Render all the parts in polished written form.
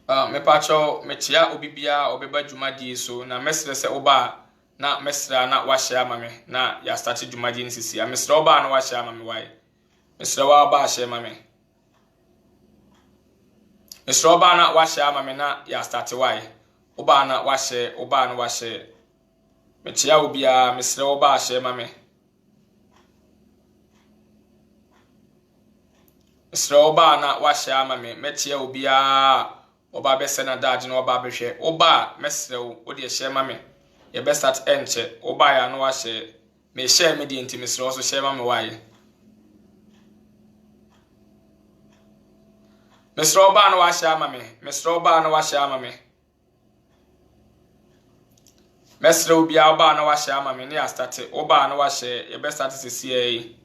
Me pacho metia obibia obeba dwumadi so na mesre se oba na mesra na wahye amame na ya start dwumadi nsisi a mesra oba na wahye amame wai mesra wa ba hye amame mesra oba na wahye amame na ya start wai oba na wahye metia obia mesra oba hye amame mesra oba na wahye amame metia obia oba be sena daje na oba behwe oba mesrew odi ehye mame ye be start enche oba ya no wahye me share me di enti mesrew so share mame waye mesrew oba na wahye mame mesrew oba na wahye mame mesrew bia oba na wahye mame ne ya start oba na wahye ye be start sisi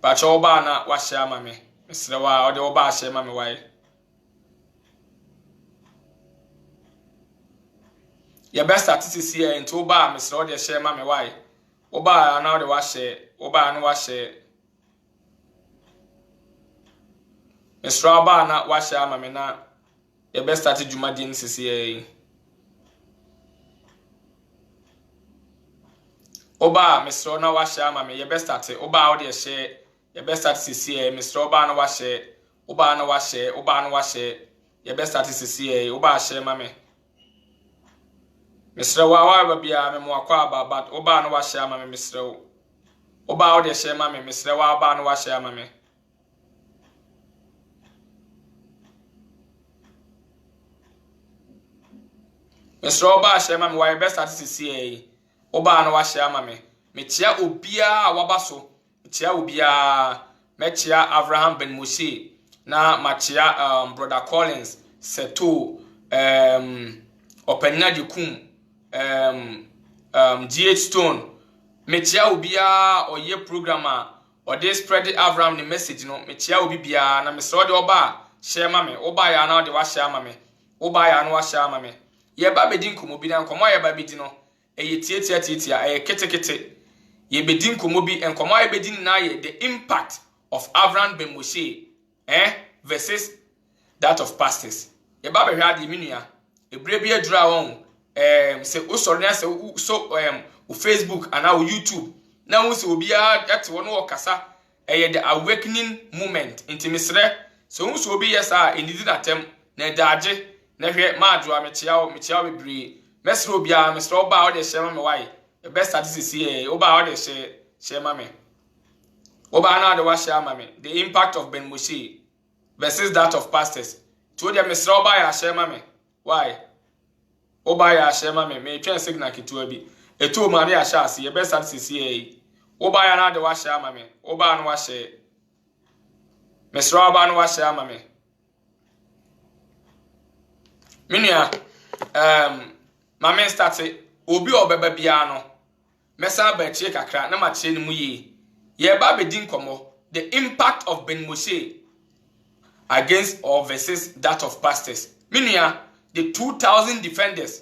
pacho oba na wahye mame mesrew wa odi oba hye mame waye ye best statistics here into oba mesra ode share ma me why oba na ode wa share oba na wa share mesra oba na wa share ma me na ye best start dwumadi nsisi here oba mesra na wa share ma me ye best start oba ode share ye best statistics here mesra oba na wa share oba na wa share ye best statistics here oba share ma me Mr. Wawa bia me mo akwa aba oba no wa share ma me Mr. Oba o de share ma me Mr. Wawa no wa share ma me Mr. Oba share ma me why best statistics here oba no wa share ma me metia obia wabaso metia obia metia Abraham Ben Moshe na matia brother Collins Seto Openna Kum GH Stone metia obia oye programmer or dey spread Abraham the message no metia obi bia na mesro de oba share ma me oba ya na de wa share ma me oba ya na wa share ma me ye ba bedin komo bi na komo ye ba bedi no eye tietia eye ketekete ye bedin komo bi enkomo ye bedin na ye the impact of Abraham Ben Moshe versus that of pastors ye ba be hwa de minua ebre bi adura won say usoro na say so o Facebook and our YouTube na wo say obi ate wo no okasa the awakening moment into misre so wo say obi yesa enidi natem na daage na hwe maadu metia bebre mesre obi a mesre oba o de shema me why the best statistics here oba o de shema me oba na de wa shema me the impact of Ben Moshe versus that of pastors to the mesre oba ya shema me why oba ya shema me twen signal kitu abi etu ma na ya sha ase ye best statistics here oba ya na de wa shema me oba na wa she mesre oba na wa shema me Minia mama start obi obeba bia no mesa ba chie kakra na ma chie ni mu yi ye ba bedin komo the impact of Ben Moshe against or versus that of pastors minia the 2000 defenders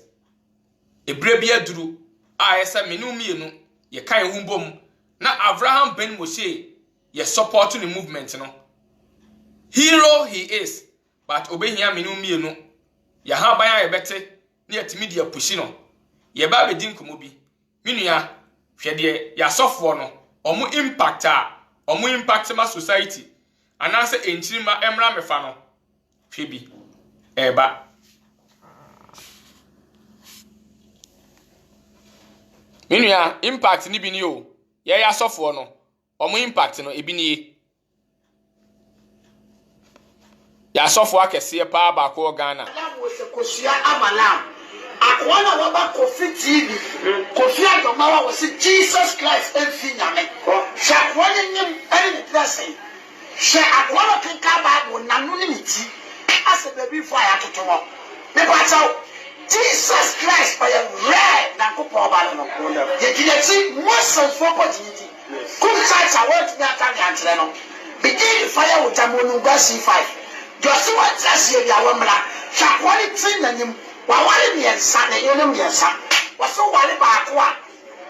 ebre bia duru a esa menu mienu ye kan humbom na Abraham Ben Moshe ye support the movement no hero he is but obehia menu mienu ya ha ban ya bete na yatimi dia pushi no ye ba bedin komo bi minua hwe de ya sofo no omo impact ma society anase enchirima emra mefa no hwe bi eba minua impact ni bi ni o ye ya sofo no omo impact no ebi ni ya sofo akese pa ba ko Ghana Kosia Amalam. Akwana waba Kofi TV. Kofi Adomawa was Jesus Christ and Finyame. Shakwani nim any dressing. She akwana kinka Bible nanunimiti. As a baby fire to tomorrow. Never Jesus Christ by a red Nakupo Balano. Yet Muslim for opportunity. Good sites are working at Angelano. Begin fire with Tamununga C5. Just what I see the Awamla. Shakwani Tinanim, Wawali Miensa, the Unum Yensa, was so wali Bakwa,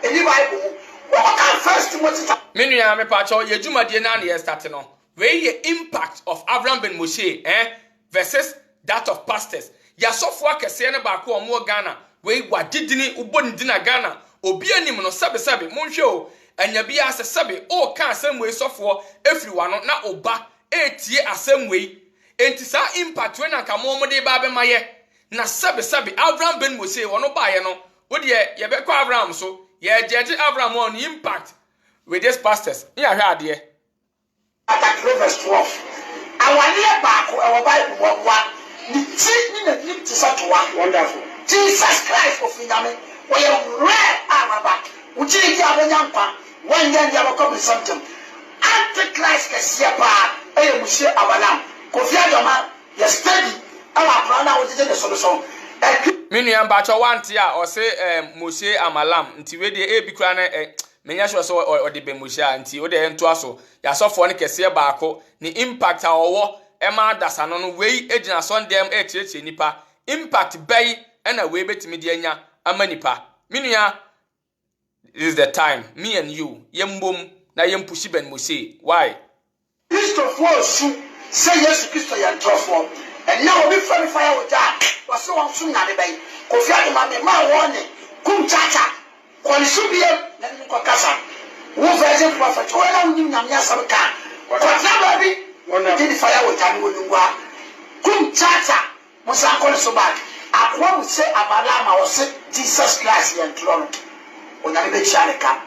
any Bible, what first Timothy. Minia me pacho ye juma de na na starting no. We ye impact of Abraham Ben Moshe versus that of pastors ya sofo akese ne ba ko omo Ghana we wagidini ubonidina Ghana obi anim no sebe monhwe o anya bia sebe o ka asem we sofo efriwa no na oba etie asem we enti sa impact we na nka mo de ba be maye na sebe Abraham ben Mose wono baaye no wo de ye be kwa Abraham so ye judge Abraham on impact with these pastors ya hwe ade verse 12 awale ba ko e Bible wa ni ti ni na ni ti sa to wa wonderful Jesus Christ of Inyame we rare araba uchi ti abanyampa wanya ndia bakobi something antichrist kesia pa e muhye abalam kofi adoma ye study our brother wo je the solution minu amba cho wanti a o se Mose amalam nti we de ebi kura na menya sure so o de be Mose nti o de ento aso ya sofo ne kese baako ni impact a owo e ma dasa no we ejina sondem e chirechire nipa impact bay ena we betimi de anya ama nipa minu ya this is the time me and you yembom na yempushi ben Mose why Christopher su say yes Christo ya trofo and now we from fire with that was so on soon na be kofi adoma me ma woni kum chacha kwani subie na ni ko kasa wo virgin prophet wo na unim nyamya sabka ko taba bi wona did fire with that wo ngwa kum chacha musa ko so bad akwa mu say abalama wo say Jesus Christ ya tron onyame be chialeka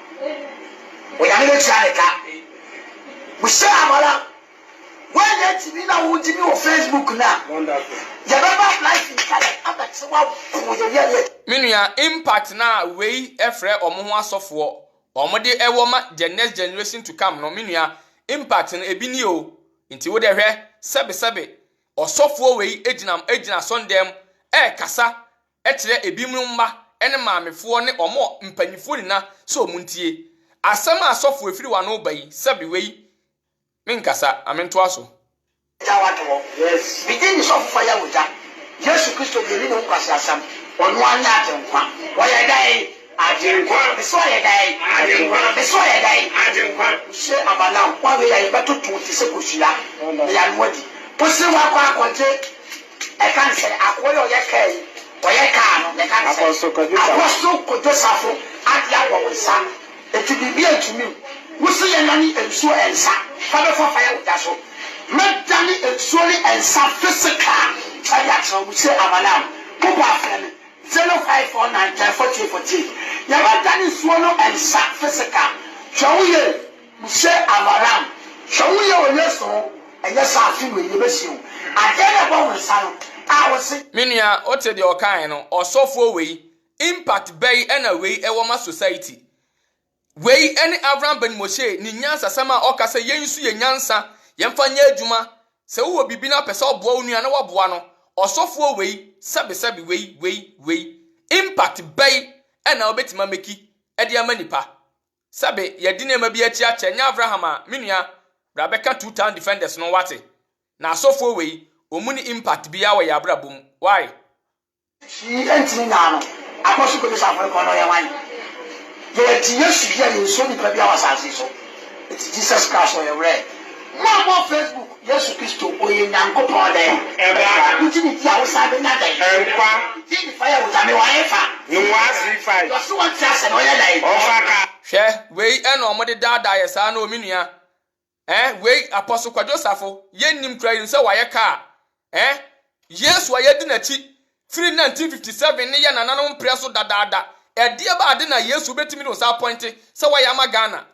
we say amala when you TV na wo TV on Facebook na wonderful ya baba life in kale abati wa ko ye minu ya impact na we efre omo ho asofo omo de ewo ma the next generation to come no minu ya impact na ebi ni o nti wo de hwe sebe osofo we ejina sondem kasa kire ebi mu mma ene maamefo ne omo mpanyifo ni na so muntie asem asofo efiri wa no bayi sebe we minkasa amento aso tawato yes begin so fire with that Jesus Christo be ni no kwase asam onu anya atenkwa why dai atenkwa so ye dai atenkwa se abala kwa we ya beto to ti se koshia ya nwadi pose wa kwa akonte e kan se akoyo ye kai oye ka no ye kan se apostle kodosafo adia wo wisa eti bibia tumi wusi ye nani enso ensa fa be for fire with that so medani ensuoli ensa physical aya tro mu se abala popo afene 0549104040 ya medani suono ensa physical chawuye mu se abala chawuye oyeso enye sa afiwe ye besiu agene bo wonsa no awose minua ote de okan no osofo we impact bay ena we ewo ma society we any Abraham ben Mose ni nyansa sama okasa yensu ye nyansa yemfa nya adwuma se wo bibi na pese oboa onua na woboa no osofo we sebe we impact bay ena obetima meki ede amanipa sebe yedi na ma bi achi ache nya Abraham a minua bra beka 2 defenders no wate na asofo we omuni impact bia we ya brabom why shi entini na no akosu ko bisa for ko no ya wan ye ti yesu ya ni so ni pa bia wasase so it's Jesus Christ o ye re mo Facebook Yesu Christo oye nyankopon de uti ni ti awusa be na dai kwa ti fire with me wa efa no wa si fire you so want to say no ya dai o faka hwe we ena omode dada ye sa na ominua we apostle kwadosafo yennim kra yin se wa ye ka Yesu ayedi na chi 1957 ne ya nananom preso dadada edie ba ade na Yesu betimi no sa point se wa ya magana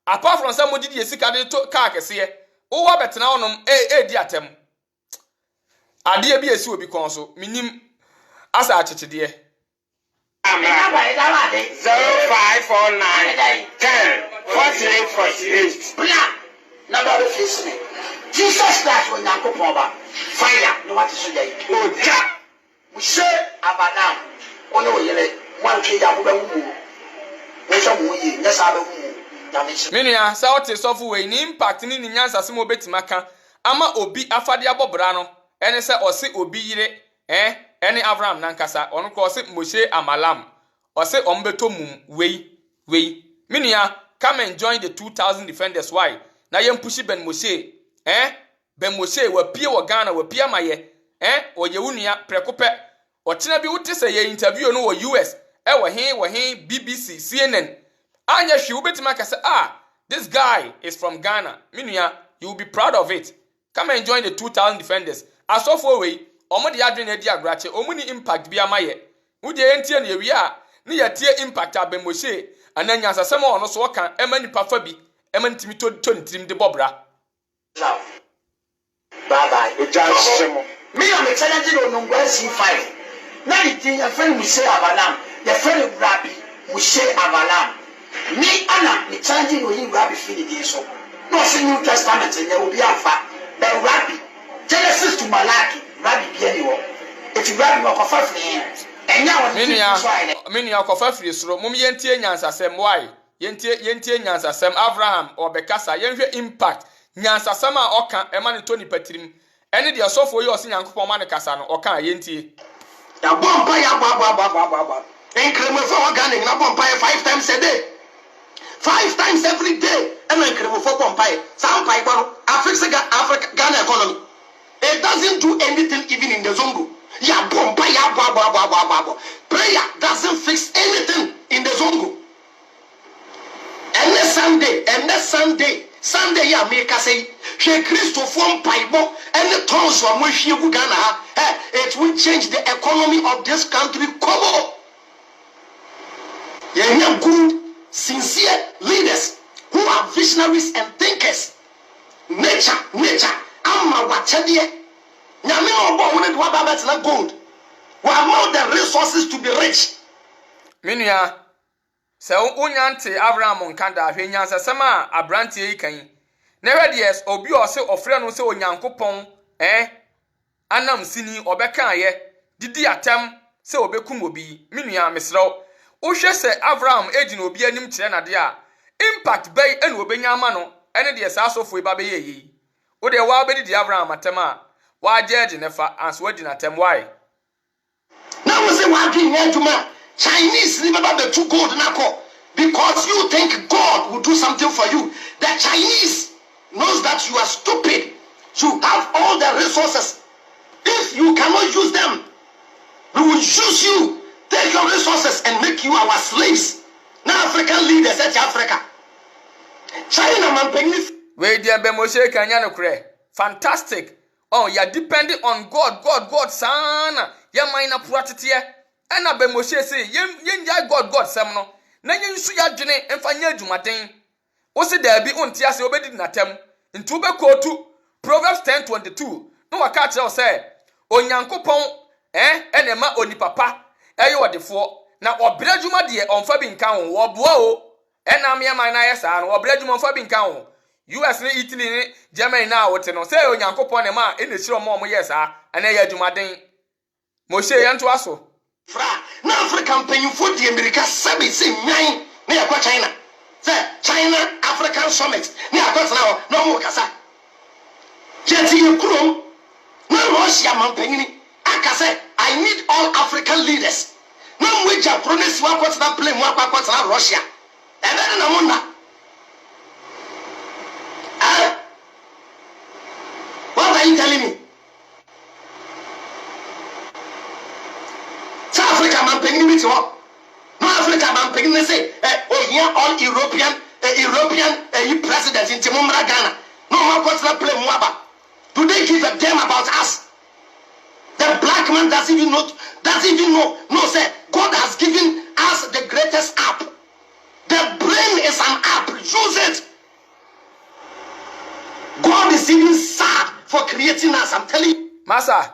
apart from some did yesika de to car kese wo wa betena onom di atem ade bi esi obi kon so minim asa achechede 0549104848 bla na ba be face me Jesus Christ when yankopon ba fire no what so dey oja we say abana ono oyele wan ke ya mo be wu wo so mo yi nya sa be wu minua sa ote sofu we ni impact ni nyansa se mo betima ka ama obi afade abobra no ene se ose obi yire ene Abraham nankasa ono ko ose Mose amalam ose ombeto mum we minua come and join the 2000 defenders why na yem pushi ben Mose Bemose wapie wo Ghana wapie maye oye wunia prekope otena bi wote se ye interview no wo US wo he BBC CNN anya hwe wobetima ka se this guy is from Ghana minua you will be proud of it. Come and join the 2000 defenders asofo we omo de adwen adi agrache omu ni impact bi amaye wode entie na yewi a ne yatie impact Bemose ananya asasem ono so kan ema nipa fa bi ema ntimi to ntrim de bobra. Bye bye. Me am challenging on number C5. Now the thing your friend Mushe Avalam, your friend Rabbi Mushe Avalam. Me Anna, me challenging on him Rabbi Philip so. No see New Testament and there will be alpha. But Rabbi Genesis to Malachi, Rabbi Piano. If you Rabbi Mokofafri, and now many Okofafri so mum yentie nyansasem why yentie nyansasem Abraham or Bekasa yenhwe impact nyansasama oka emane Tony Petrim ene de asofo yi osi Nyankopon mane kasa no oka yentie ya bomba ya ba enkremo for organic na bomba 5 times a day 5 times every day and enkremo for bomba some pai gboro Africa Ghana economy it doesn't do anything even in the zongo ya bomba ya ba prayer doesn't fix anything in the zongo and Sunday ya make us say she Christopher Paibo and the tons of Moshiu Ghana it will change the economy of this country. Kobo yeah, good sincere leaders who are visionaries and thinkers. Nature amma wachadie nyame obo woni wa babet na gold we have more the resources to be rich. Minua se unyante Abraham nkanda ahwenya sesema abrante yi kan na redies obi o se ofre no se onyankopon anam sini obeka ye didi atem se obekum obi minua mesrew ohwe se Abraham ejina obi anim kire na de a impact bay ene obenya ama no ene de sa asofo iba be yi wo de wa obedi di Abraham atem a wa jeje nefa anso wadi na tem why now we say wa dwin aduma Chinese never the two gold nako because you think God will do something for you. The Chinese knows that you are stupid. You have all the resources. If you cannot use them, we will use you, take your resources and make you our slaves. Now African leaders at Africa. China man penny. We dear Bemose Kanya no kre. Fantastic. Oh, you're depending on God sana. Ya mina pratitiye. Ena Bemose say yen God sem no. Na yen su ya dwene emfa nya adwumaden. Wo se da bi ontia se obedi natem. Ntu be kotu Proverbs 10:22. No waka kire o say Onyankopon ene ma oni papa eye wodefo na obre adwuma de onfa bi nka ho wo boa o ena me man na yesa no obre adwuma onfa bi nka ho US ni Italy ni Germany na wote no say Onyankopon ne ma ene hire mo yesa ana ye adwumaden Moshe yanto aso fra na African penyufo di America sabi se nyan na yakwa China say China African Summit ni akotena ho no mo kasa jeti yekrom na Russia man penyini akase I need all African leaders na mweja promise wa akotena plane wa akotena Russia ebe na munda what are you telling me? South Africa man penyini mi ti ho no Africa man penyini say here all European presidents in Timumra Ghana no one akotena plane wa ba. Do they give a damn about us? The black man doesn't even know. No, sir. God has given us the greatest app. The brain is an app. Use it. God is even sad for creating us. I'm telling you. Masa,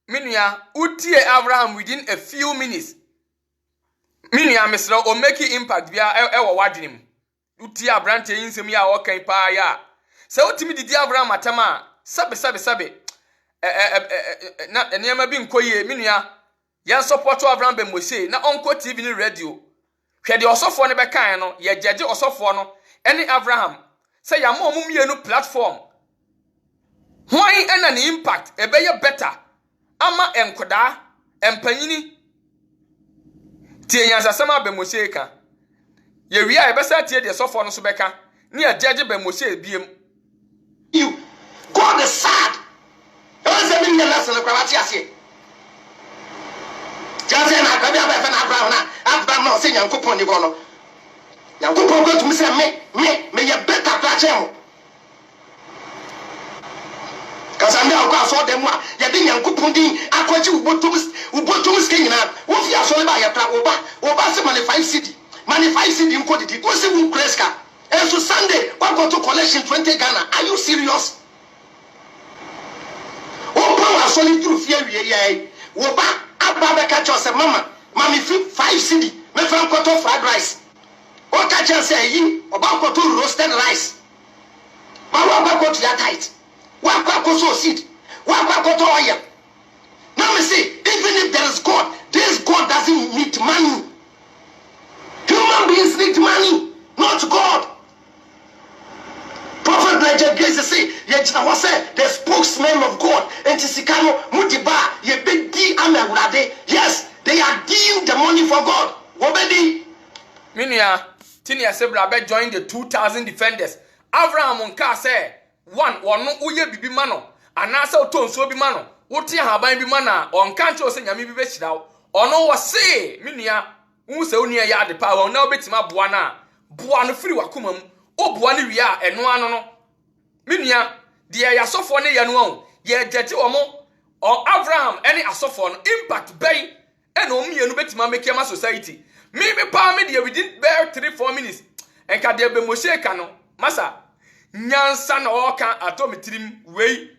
minya, utie Abraham within a few minutes. Minya, Mr. O make impact via ewa wadrim. Utie Abraham te yinsem ya okan pa ya. Se utimi didi Abraham atama. Sabe na enema bi nkoye minua ya support Abraham Bemose na onko TV ni radio hwede osofo ne bekan no ye jeje osofo no ene Abraham say ya mo mienu platform why ena ni impact ebeye better ama enkoda empanyini tie yansasema Bemose ka ye wi a ebesa tie de osofo no so beka ne ya jeje Bemose biem you God is sad. Don't say me lesson kwabati ase. Just say na kwabi aba fe na Abraham na o say Nyankopon ni bo no. Nyankopon go to me say me ye better plache ho. Kasande akwa so dem a ye de Nyankopon din akwachi ubotum ske nyina. Wo fi aso le ba ye pra oba se mani 5 cedi. Mani 5 cedi nko didi. Go see who kreska. And so Sunday, we go to collection 20 Ghana. Are you serious? Opa asoli through fear we Woba ababa catch us mama. Mami flip 5 cedi. Me from koto fried rice. O catch us say yi oba koto roasted rice. Ma wa koto ya tight. Wa koto seed. Wa koto oil. Now me say, even if there is God, this God doesn't need money. Human beings need money, not God. Prophet Elijah Grace say, "Yejina say the spokesman of God." And Tisikano Mutiba ye big D amewurade. Yes, they are dealing the money for God. Wobedi. Minia, Tinia Sebra be join the 2,000 defenders. Abraham Nka say, "One uye bibi mano, anasa oton so bi mano. Wote haban bi mana, onka nche ose nyame bi be hira. Ono wo say, Minia, wu se oni ya de pa wo na obetima boa na. Boa no firi wakoma mu. Oboa ne wi a eno ano no menua de ya asofo ne ye no an ye jete omo Abraham any asofo no impact bay ena omienu betima make ma society me pa me de within bare 3-4 minutes enka de be Moshe ka no masa nyansa na oka atomitirim wei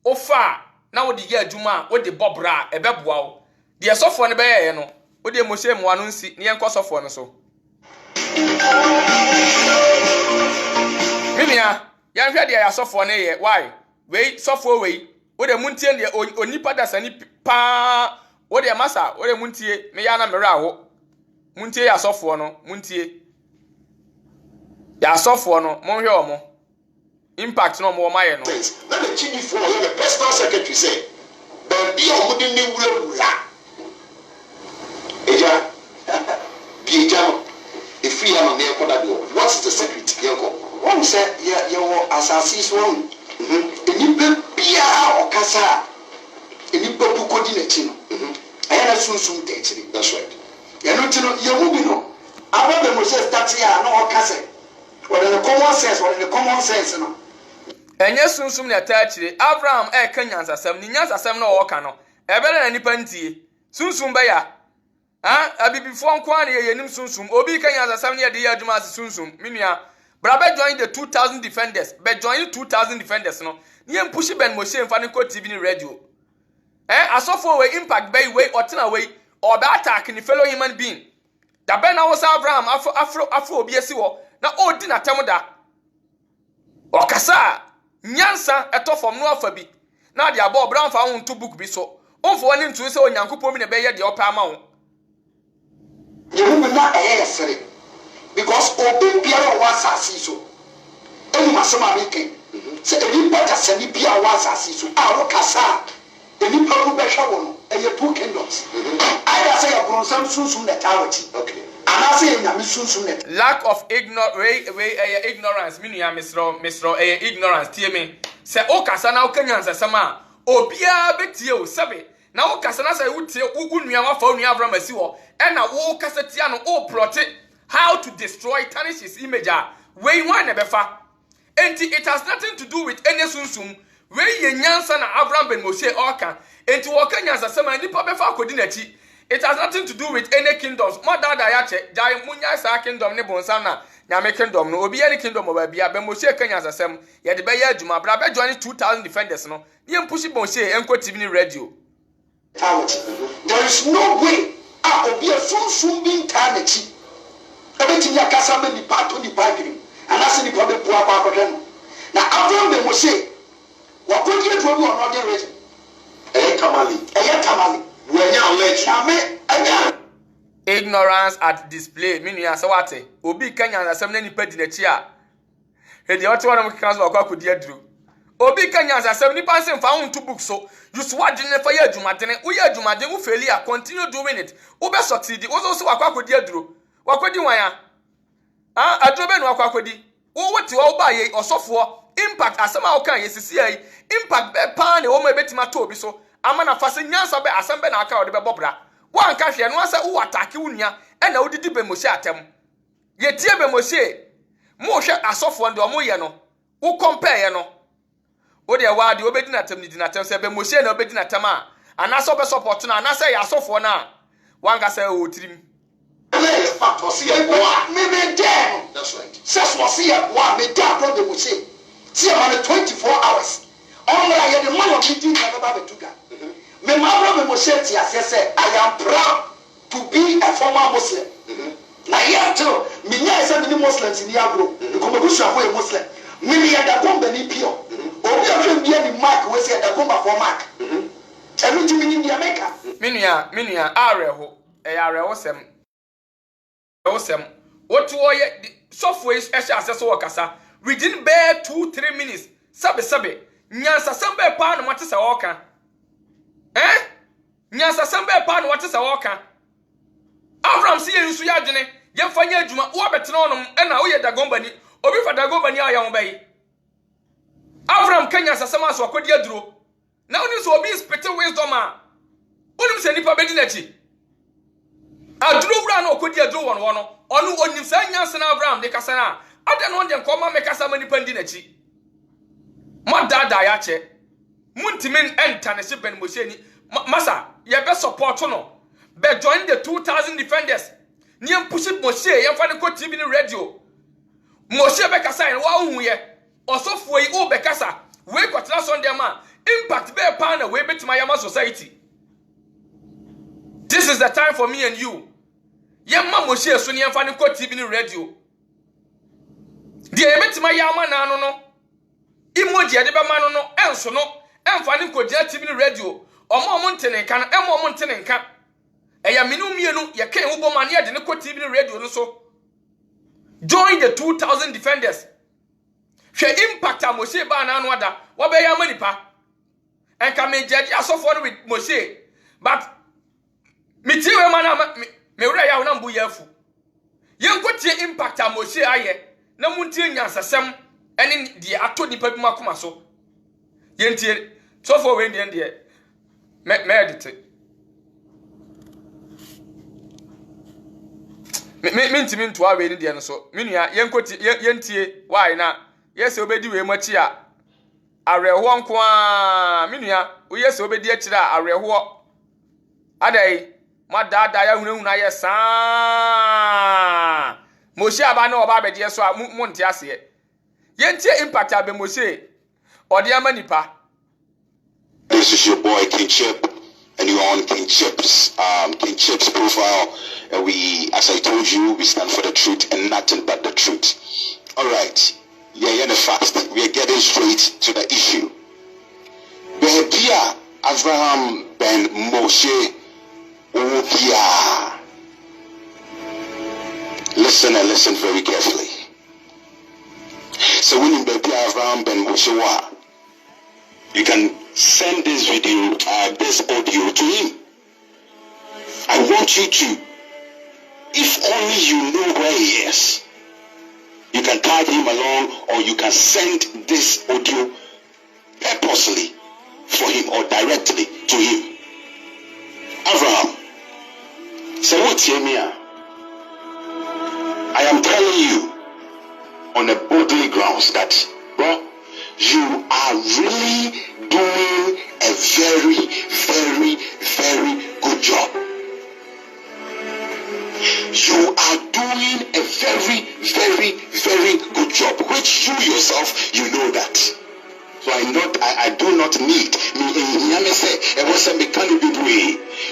ofa na wo de ye adwuma wo de bobra ebeboa wo de asofo ne be ye no wo de Moshe mo anu nsi ne enko asofo no so Minia, yan hwede ya sofo ne ye. Why? Wei sofo wei. Wo de muntie ne onipa da sani pa. Wo de masa, wo de muntie me ya na mera ho. Muntie ya sofo no, muntie. Ya sofo no, mon hwe omo. Impact no mo maye no. Na the chief for the personal secretary say, "But be omo de ne wura." Eja. Bija. If we have a near what's the secret? One said, your assassins wrong. And you be a or cassa. And you go to coordinating. I had a soon dating. That's right. You're not to know you're moving on. I want them to say that's here, no cassa. What in the common sense, what in the common sense, no. And yes, soon attached Abraham Kenyans as some Ninas as some no okano. Ebele any panty. Soon baya. Abi before kwani ye nim sunsum obi kanya za 7 year de adwuma sunsum minia bra be join the 2,000 defenders be join 2,000 defenders no ne push Ben Moshe mfa ne ko TV ni radio asofo we impact bay we otena we or be attack ni fellow human being da be na wo sa Abraham afro obi esi wo na odi na tem da o kasa nyansa eto fom no afa bi na de aba obran fa won to book bi so onfo woni ntu se onyankopon mi na be ye de opa ma wo you will not a because open Pierre was so. And Masama making. Say, any better send it Pierre was so. Our Cassa, any purple beshaw, and your 2 kingdoms. I say a bronze soon that okay. And I say, I'm soon. Lack of ignorance, meaning Mr. Ignorance, TMA. Say, oh, Cassa now Kenyans as sama. Obia betio, Sabe. Now Cassana say, would say, Unyama phone Avram Masiwo. And a wo kasetiano o plot how to destroy tarnish his image we one nebefa enti it has nothing to do with any sunsum we ye nyansa na Abraham ben Moshe oka enti wo kanyansa sema nipa befa akodi nachi it has nothing to do with any kingdoms more than ya che jai munya sa kingdom ne bonsa na nyame kingdom no obi any kingdom oba bia ben Moshe kanyansa sem ye de be ya adwuma bra be join 2,000 defenders no ye push Moshe enko TV ni radio there is no way obi afunfun bi ntanechi ebeti ya kasa me ni pato ni bagiri anase ni problem po akwa akwa no na Abraham be Moshe wakodi edu obi ono de reji tamali we nya let ame anya ignorance at display meaning ya sawate obi kanya na asem na nipa di na chi a he de ote wona mkeka so akwa kodi aduru obi kanya asem nipa nsem fa won to book so you swadi ne fa ya adwumadene wo ya adwumadene wo failure continue doing it wo be succeed wo so akwa kodi aduru wakodi wan ya aduru be no akwa kodi wo wote wo ba ye osofo impact asema o kan yesisi ai impact be pan ne wo ma betima to obi so ama na fa se nyansa be asem be na aka wo de be bobra wan ka hwe no asa wo atake wunia e na wo didi be mosi atem ye tie be mosi mo hwe asofo nde o mo ye no wo compare ye no wo de wa de obedi na tem ni di na tem se be mosi na obedi na tem a anaso be support na anase ya asofo na wan ga se o tirim that's right. Says was here, one me down from the Moshe. See about 24 hours. All I had the money of meeting never to God. Me mother Moshe say, I am proud to be a former Muslim. Now here too, me is many Muslims in Yagro. The Commission of a Muslim. Me the bomb any pure. Obi be any mark we say the bomb for mark. Everything in the America. Minia areho awosem what woye software is access workasa within bare 2-3 minutes sabe nyansa sambe pa no mate se woka nyansa sambe pa no mate se woka Abraham si yensu ya dwene ye fanya adwuma wo betena onom na wo ye dagombani obi fa dagombani aya wo bayi Abraham kanya sasama so akodi aduro na onim so obi spit wisdom a onim se nipa bedi na chi aduro wura na okodi aduro wono onu onim sa nyansa na Abraham de kasa na ade no de nkoma me kasa mani pandi na chi madada ya che muntimin enta ne se ben moseni masa ye be support no be join the 2000 defenders ni push Moshe ye fa ne ko TV ni radio Moshe be kasa en wa hu ye osofo yi o be kasa we kwatena Sunday man impact be pa na we betima yama society. This is the time for me and you. Ye ma Moshe so ni fa ne ko TV ni radio de ye betima yama na no no imoji de be ma no no enso no emfa ne ko dia TV ni radio omo ntene nka no omo ntene nka eya minu mienu ye kan wo boma na ye de ne ko TV radio no so join the 2000 defenders hwe impact a Moshe ba na anu ada wo be ya manipa enka me jeje asofo no with Moshe but me tiwe mana me wura ya wona mbu yafu ye nko tie impact a Moshe aye na muntie nyansasem ene de ato nipa bi makoma so ye ntie so for we ndie me edit me ntimi nto awe ni de no so menua yentie why na yese obedi we machi a areho nko a menua o yese obedi akira areho adai madada ya hunahuna ye saa Moshe aba na oba abedi so a monte ase yentie impact abe Moshe ode amanipa. This is your boy King Chip, and you're on King Chip's profile. And we, as I told you, we stand for the truth and nothing but the truth. All right, yeah, the fast. We are getting straight to the issue. Behebia Abraham ben Moshe Obia. Listen and listen very carefully. So when you Behebia Abraham ben Moshe wa, you can send this video, this audio to him. I want you to, if only you know where he is, you can tag him along, or you can send this audio purposely for him or directly to him. Abraham, say what Yemia? I am telling you on a bodily grounds that, well, you are really doing a very, very, very good job. You are doing a very, very, very good job, which you yourself, you know that. So I do not need me.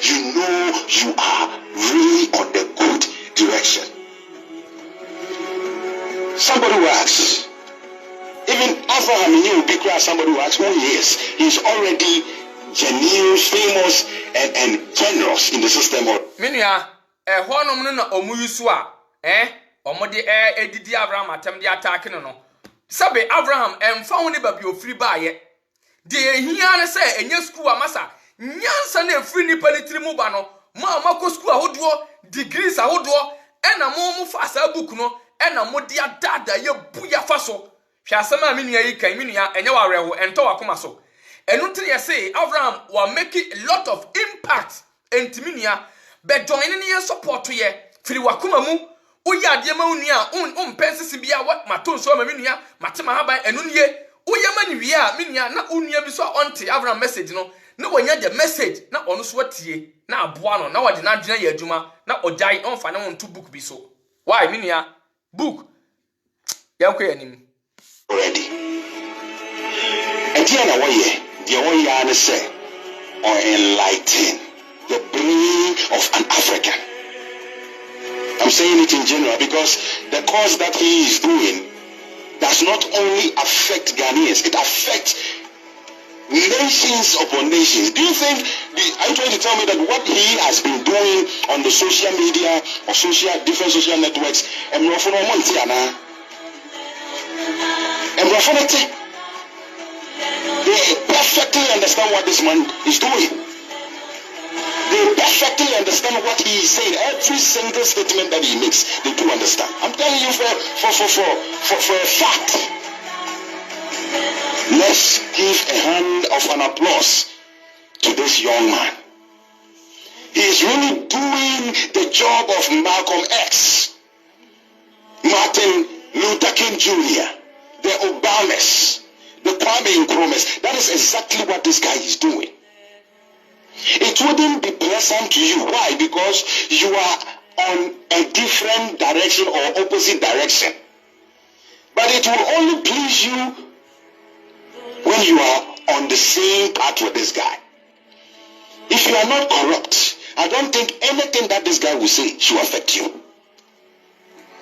You know you are really on the good direction. Somebody who asks, even Abraham knew because somebody who asks who he is. He's already genuine, famous, and generous in the system of. Honom no na omuyusu a omode edidi Abraham atem de attack no sabe Abraham emfa ho ne babi ofiri baaye de ehia ne se enye school amasa nyansa na efiri ni panitiri mu ba no ma mako school ahodo degrees ahodo ena mo fa asa book no ena mo de adada ye buya fa so hwe asema me nua yi kan me nua enye wa rewo ento wakoma so enu tiri ye say Abraham wa make a lot of impact enti me nua be join ne support ye firi wakoma mu uya ade ma nua pensisi bia matonso ma me nua matema haban enu nie uya ma ni wie a me nua na unua bi so onte Abraham message no na wonya the message na ono so watie na aboa no na wode na adwena ye adwuma na ojai onfa na wonto book bi so why me nua book yanko yanim already. And here now the one yarn say or enlighten the brain of an African. I'm saying it in general because the cause that he is doing does not only affect Ghanaians, it affects nations upon nations. Do you think, are you trying to tell me that what he has been doing on the social media or different social networks, they perfectly understand what this man is doing. They perfectly understand what he is saying. Every single statement that he makes, they do understand. I'm telling you for a fact. Let's give a hand of an applause to this young man. He is really doing the job of Malcolm X, Martin Luther King Jr., the Obamas, the Kwame Nkrumahs. That is exactly what this guy is doing. It wouldn't be pleasant to you. Why? Because you are on a different direction or opposite direction. But it will only please you when you are on the same path with this guy. If you are not corrupt, I don't think anything that this guy will say should affect you.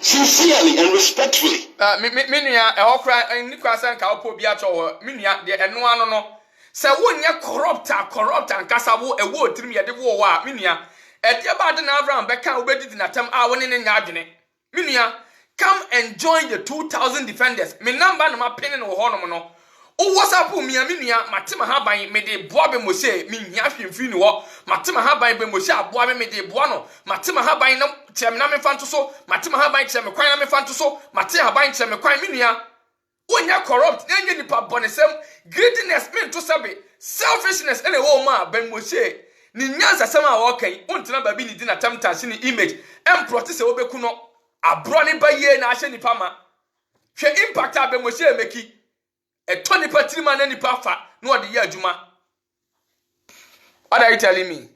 Sincerely and respectfully. Minia, a okra, and Nicosan Kaupo Biacho, Minia, the Enuano no. Se wonya corrupt and Casawo a word to me at the war, Minia. At the Abadan Abraham Becca obeyed in a time I went in Yardine. Minia, come and join the 2,000 defenders. Me number no my penny or honomono. O what's up with me, Minia, Matima Habai made a boabe mose, Minia Fino, Matima Habai Bemosa, boabe made a buono, Matima Habai no Terminame Fantoso, Matima Habai Terminame Fantoso, Matia Habai Terminame Minia. When you're corrupt, then you nipa bonesem, greediness mean to sabe, selfishness any woman ben moshe. Ni nyanza sama walking, untina baby ni dina tamta sini image, and protest obekuno, a brony by ye na ashe nipa ma. She impact ben moshe meki, a 20 patrima and nipa fa, no the year juma. What are you telling me?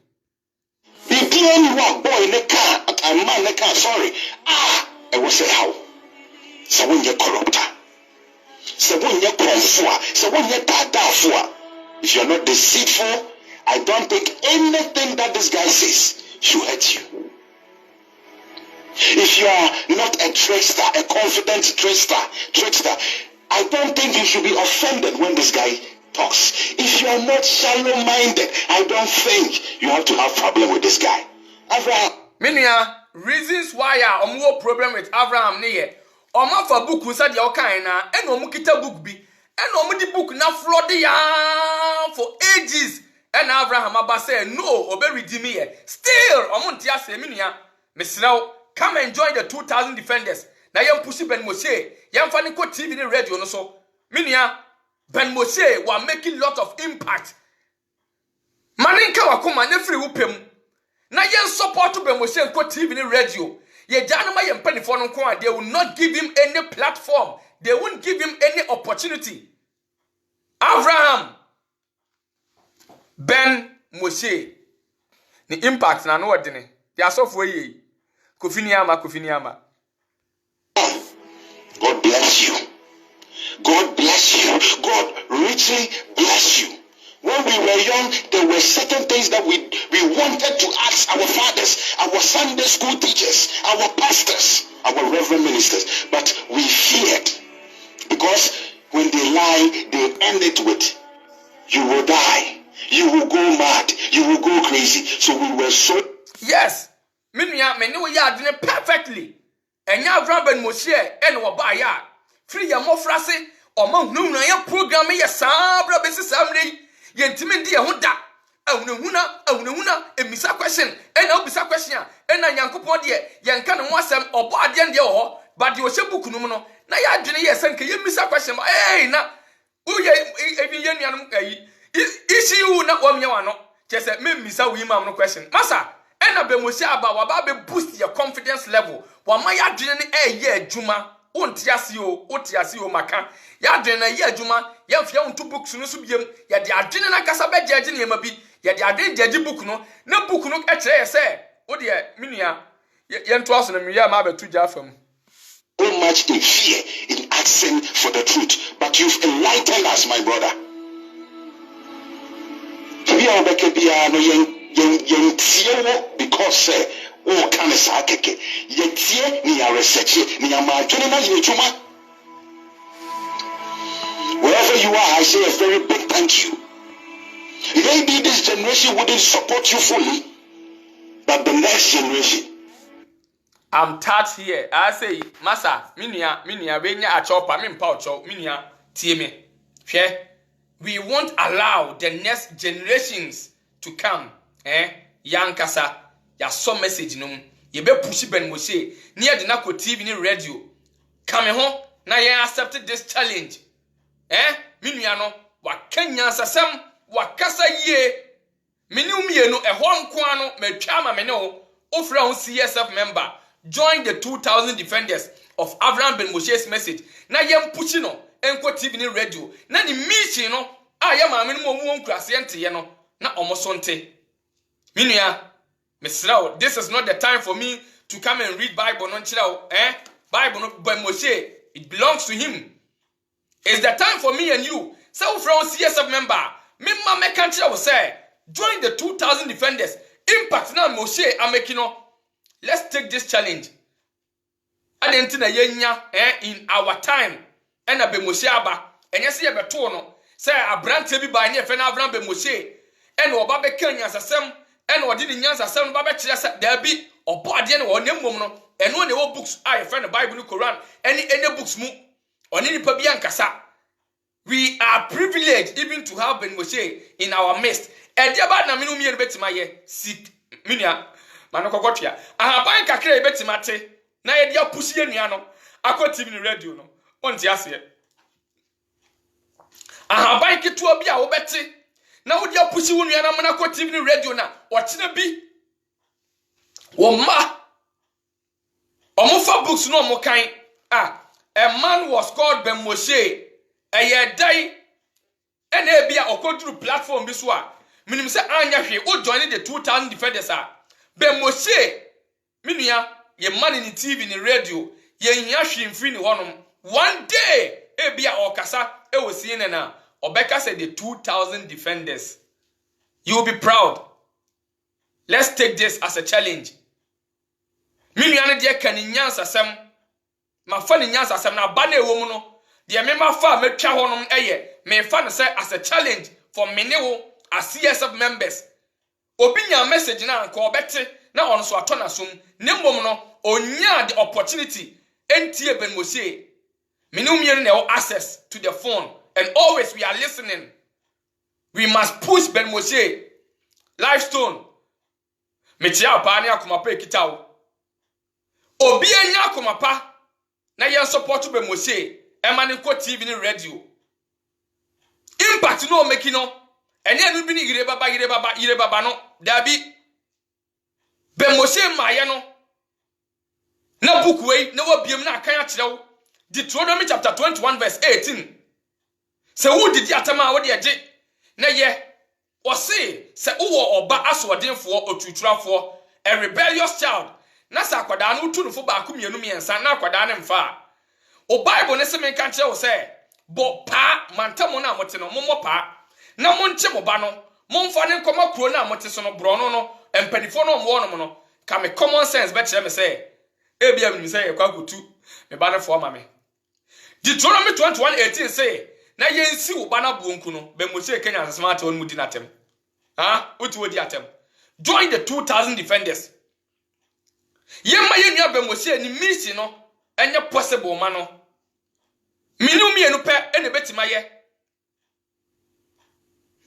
If you only boy in the car, a man in the car, sorry. I will say how. So when you're corrupt. So when you're confoa, so when you're dadafua, if you're not deceitful, I don't think anything that this guy says should hurt you. If you are not a trickster, a confident trickster, I don't think you should be offended when this guy talks. If you are not shallow-minded, I don't think you have to have problem with this guy. Abraham. Minia, reasons why I more problem with Abraham near. Oma for book who said your kind and omukita book be and omudi book na flood for ages and Abraham Abba say no obe redeem me still omuntia say minia mesrao come and join the 2,000 defenders na yam push Ben Moshe yam fani ko TV ni radio no so minia Ben Moshe wa making lot of impact maninka wakoma na free wupem na yen support Ben Moshe ko TV ni radio. They will not give him any platform. They won't give him any opportunity. Abraham, Ben Moshe, the impact na no ordinary. They are so for ye. Kufiniama. God bless you. God bless you. God richly bless you. When we were young, there were certain things that we wanted to ask our fathers, our Sunday school teachers, our pastors, our reverend ministers, but we feared. Because when they lie, they end it with, you will die, you will go mad, you will go crazy. So we were so... Yes, Minya, me know ya doing it perfectly. And ya Ben Moshe, and wabaya. Free ya mo frase, or mount no na ya program ya sabra basis amri. Yentimin dia honda. Awunehuna, emisa question. And I'll be question. And I yankupon dear, yankan and wasam or bad yan dear, but the oshe book no no na ya adwene ye senke ye misa question na uye even ye nuanum ayi isi you na wamye wano kese me misa wi mam no question masa ena be mosi aba waba be boost your confidence level wa ma ya adwene ne ye adwuma ontiase o maka ya adwene na ye adwuma ya mfia unto books no so biem ya de adwene na kasa be jeje ne ma bi ya de adwene jeje book no na book no e kire ye se wo de minua ye nto aso na miya ma be tu ja fam. So much in fear in asking for the truth, but you've enlightened us, my brother. Because oh, can sakeke yetie ni ya research ni ya madwene na yejuma. Wherever you are, I say a very big thank you. Maybe this generation wouldn't support you fully, but the next generation. I'm touched here. I say, Masa, minia, benya a chopper, min poucho, minia, tieme. We won't allow the next generations to come. Young kasa, ya some message num. Ye be pushi Ben Moshe, near the Nako TV ni radio. Come home, na ye accepted this challenge. Miniano, wa Kenya sasam, wa kasa ye. Minu mieno, a Juan Kwano, me chama meno, ofra CSF member. Join the 2,000 defenders of Abraham Ben Moshe's message. Na yem pushino, enko TV ni radio. Na ni mission no, ayama minimum won krasiente ye no, na omosonte. Minia, Mr. This is not the time for me to come and read Bible non chilao, Bible no Ben Moshe, it belongs to him. It's the time for me and you. So from CSF member, me mama country will say, join the 2,000 defenders. Impact na Moshe amekino. Let's take this challenge. Adentina yenya in our time. Ena be Moshe aba. Enye se ye beto no. Say abrante bi ba nye fe na Abraham be Moshe. Ena oba be kan nyansasem. Ena odi ni nyansasem no ba be kire se da bi obo ade ne wo nemmom no. Eno ne wo books a ye fe no Bible no Quran. Any books mu. Oni nipa bi ankasa. We are privileged even to have Ben Moshe in our midst. E dia ba na minu mi betima ye sick minia. Manokokotria ahaban kakra ebetimate na ye dia pusi enua no akọ TV ni radio no onti ase ahaban ketua bi a wo beti na wo dia pusi wonua na akọ TV ni radio na ochina bi wo ma omofa books no mo kan a man was called Ben Moshe eye dai ena e bia okoduru platform bi so a minim se anya hwe o join the 2,000 defenders Ben Moshe, minia, ye man in the TV ni radio, ye nyashi mfini honum. One day, ebia okasa, was seeing na. Obeka said the 2,000 defenders. You will be proud. Let's take this as a challenge. Minia ne dia kan nyansa sem. Ma fa ne nyansa sem na ba na ewo mu no. Dia me ma fa metwa honum eye. Me fa no say as a challenge for many as CSF members. Obinya message na nko obete na ono so atona sum nemmom no onya the opportunity entie Ben Moshe minimum yen na access to the phone and always we are listening. We must push Ben Moshe Lifestone metia pa na akomapa ekitawo obi enya akomapa na yen support Ben Moshe emane ko TV ni radio impact no make no ene no bi ni yire baba no dabi Ben Moshe maye no na book wey na wabiem na akan akyerew Deuteronomy chapter 21 verse 18 se wo didi atama wo de age na ye o se wo oba asodenfo otuturafo a rebellious child na sa akwada no tunufo ba ko mienu miensa na akwada ne mfa o Bible ne se men kan kyerew se bo pa mantamo na mote no mommo pa na monche mo ba no momfa ne nkoma kuro na mote so no bro no empanifo no mo no no ka me common sense be kire me say ebia me say kwakutu me ba na fo ma me Deuteronomy 21:18 say na yensi wo ba na buonku no Ben Moshe Kenya asasmate won mu di natem uti wodi atem join the 2,000 defenders yemma yenua Ben Moshe ni mission no enye possible ma no minimum enu pe ene betima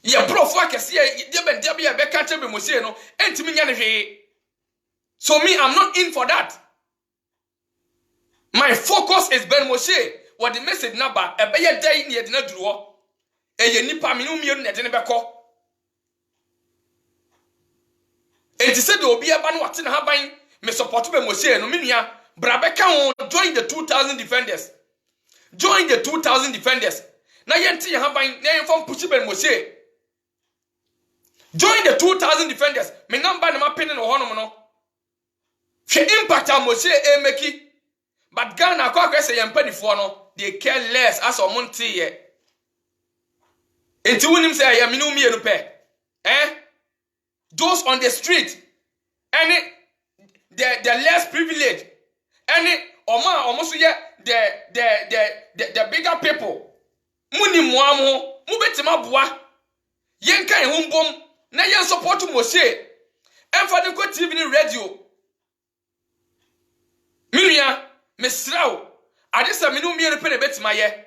ye profo akese ye de bia be ka Ben Moshe no entimi nya ne hwe. So me I'm not in for that. My focus is Ben Moshe. What the message number? A better day near the Nadruo. A nipa minum net in a beko. And said there will be a ban what's in her buying. Me support Ben Moshe and Ominia. Brabeka join the 2,000 defenders. Join the 2,000 defenders. Now you have buying name from Pushi Ben Moshe. Join the 2,000 defenders. Me number no penny no hono. She impact on Moshe Emeki. But Ghana kwa say yempani for no. They care less as a monte ye. Enti wunim say ya minu mienu pe. Those on the street. Any the less privileged. Any almost ye the bigger people. Muni muamu. Mubetima bua. Yenka humbom. Na yen support Moshe. Emfa de ko TV ni radio. Minia mesrao. Adisa minu mienu pe ne betima ye.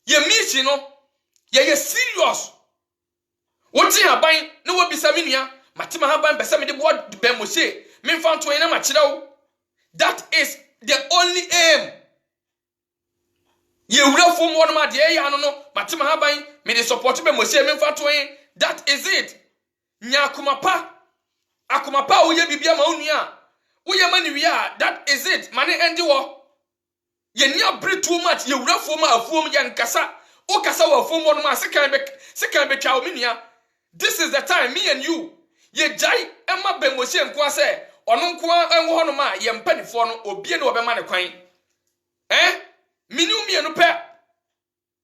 Ye michi no. Ye serious. Woti haban na wo bisa minia. Matima haban besa me de bo Ben Moshe. Me fan to na machirawo. That is the only aim. Ye wura fom won ma de ya no matima haban me de support Ben Moshe me fan to. That is it. Nya akumapa wo ye bibia ma onua. Wo ye mani wi a that is it. Mane endi wo. Ye nia bre too much ye wura fom afuom ye nkasa. O kasa wo fom won ma sekan be twa ominia. This is the time me and you. Ye jai emma Ben Moshe nko ase ono nko enwo hono ma ye mpanifo no obie ne obema ne kwan. Minu mienu pe.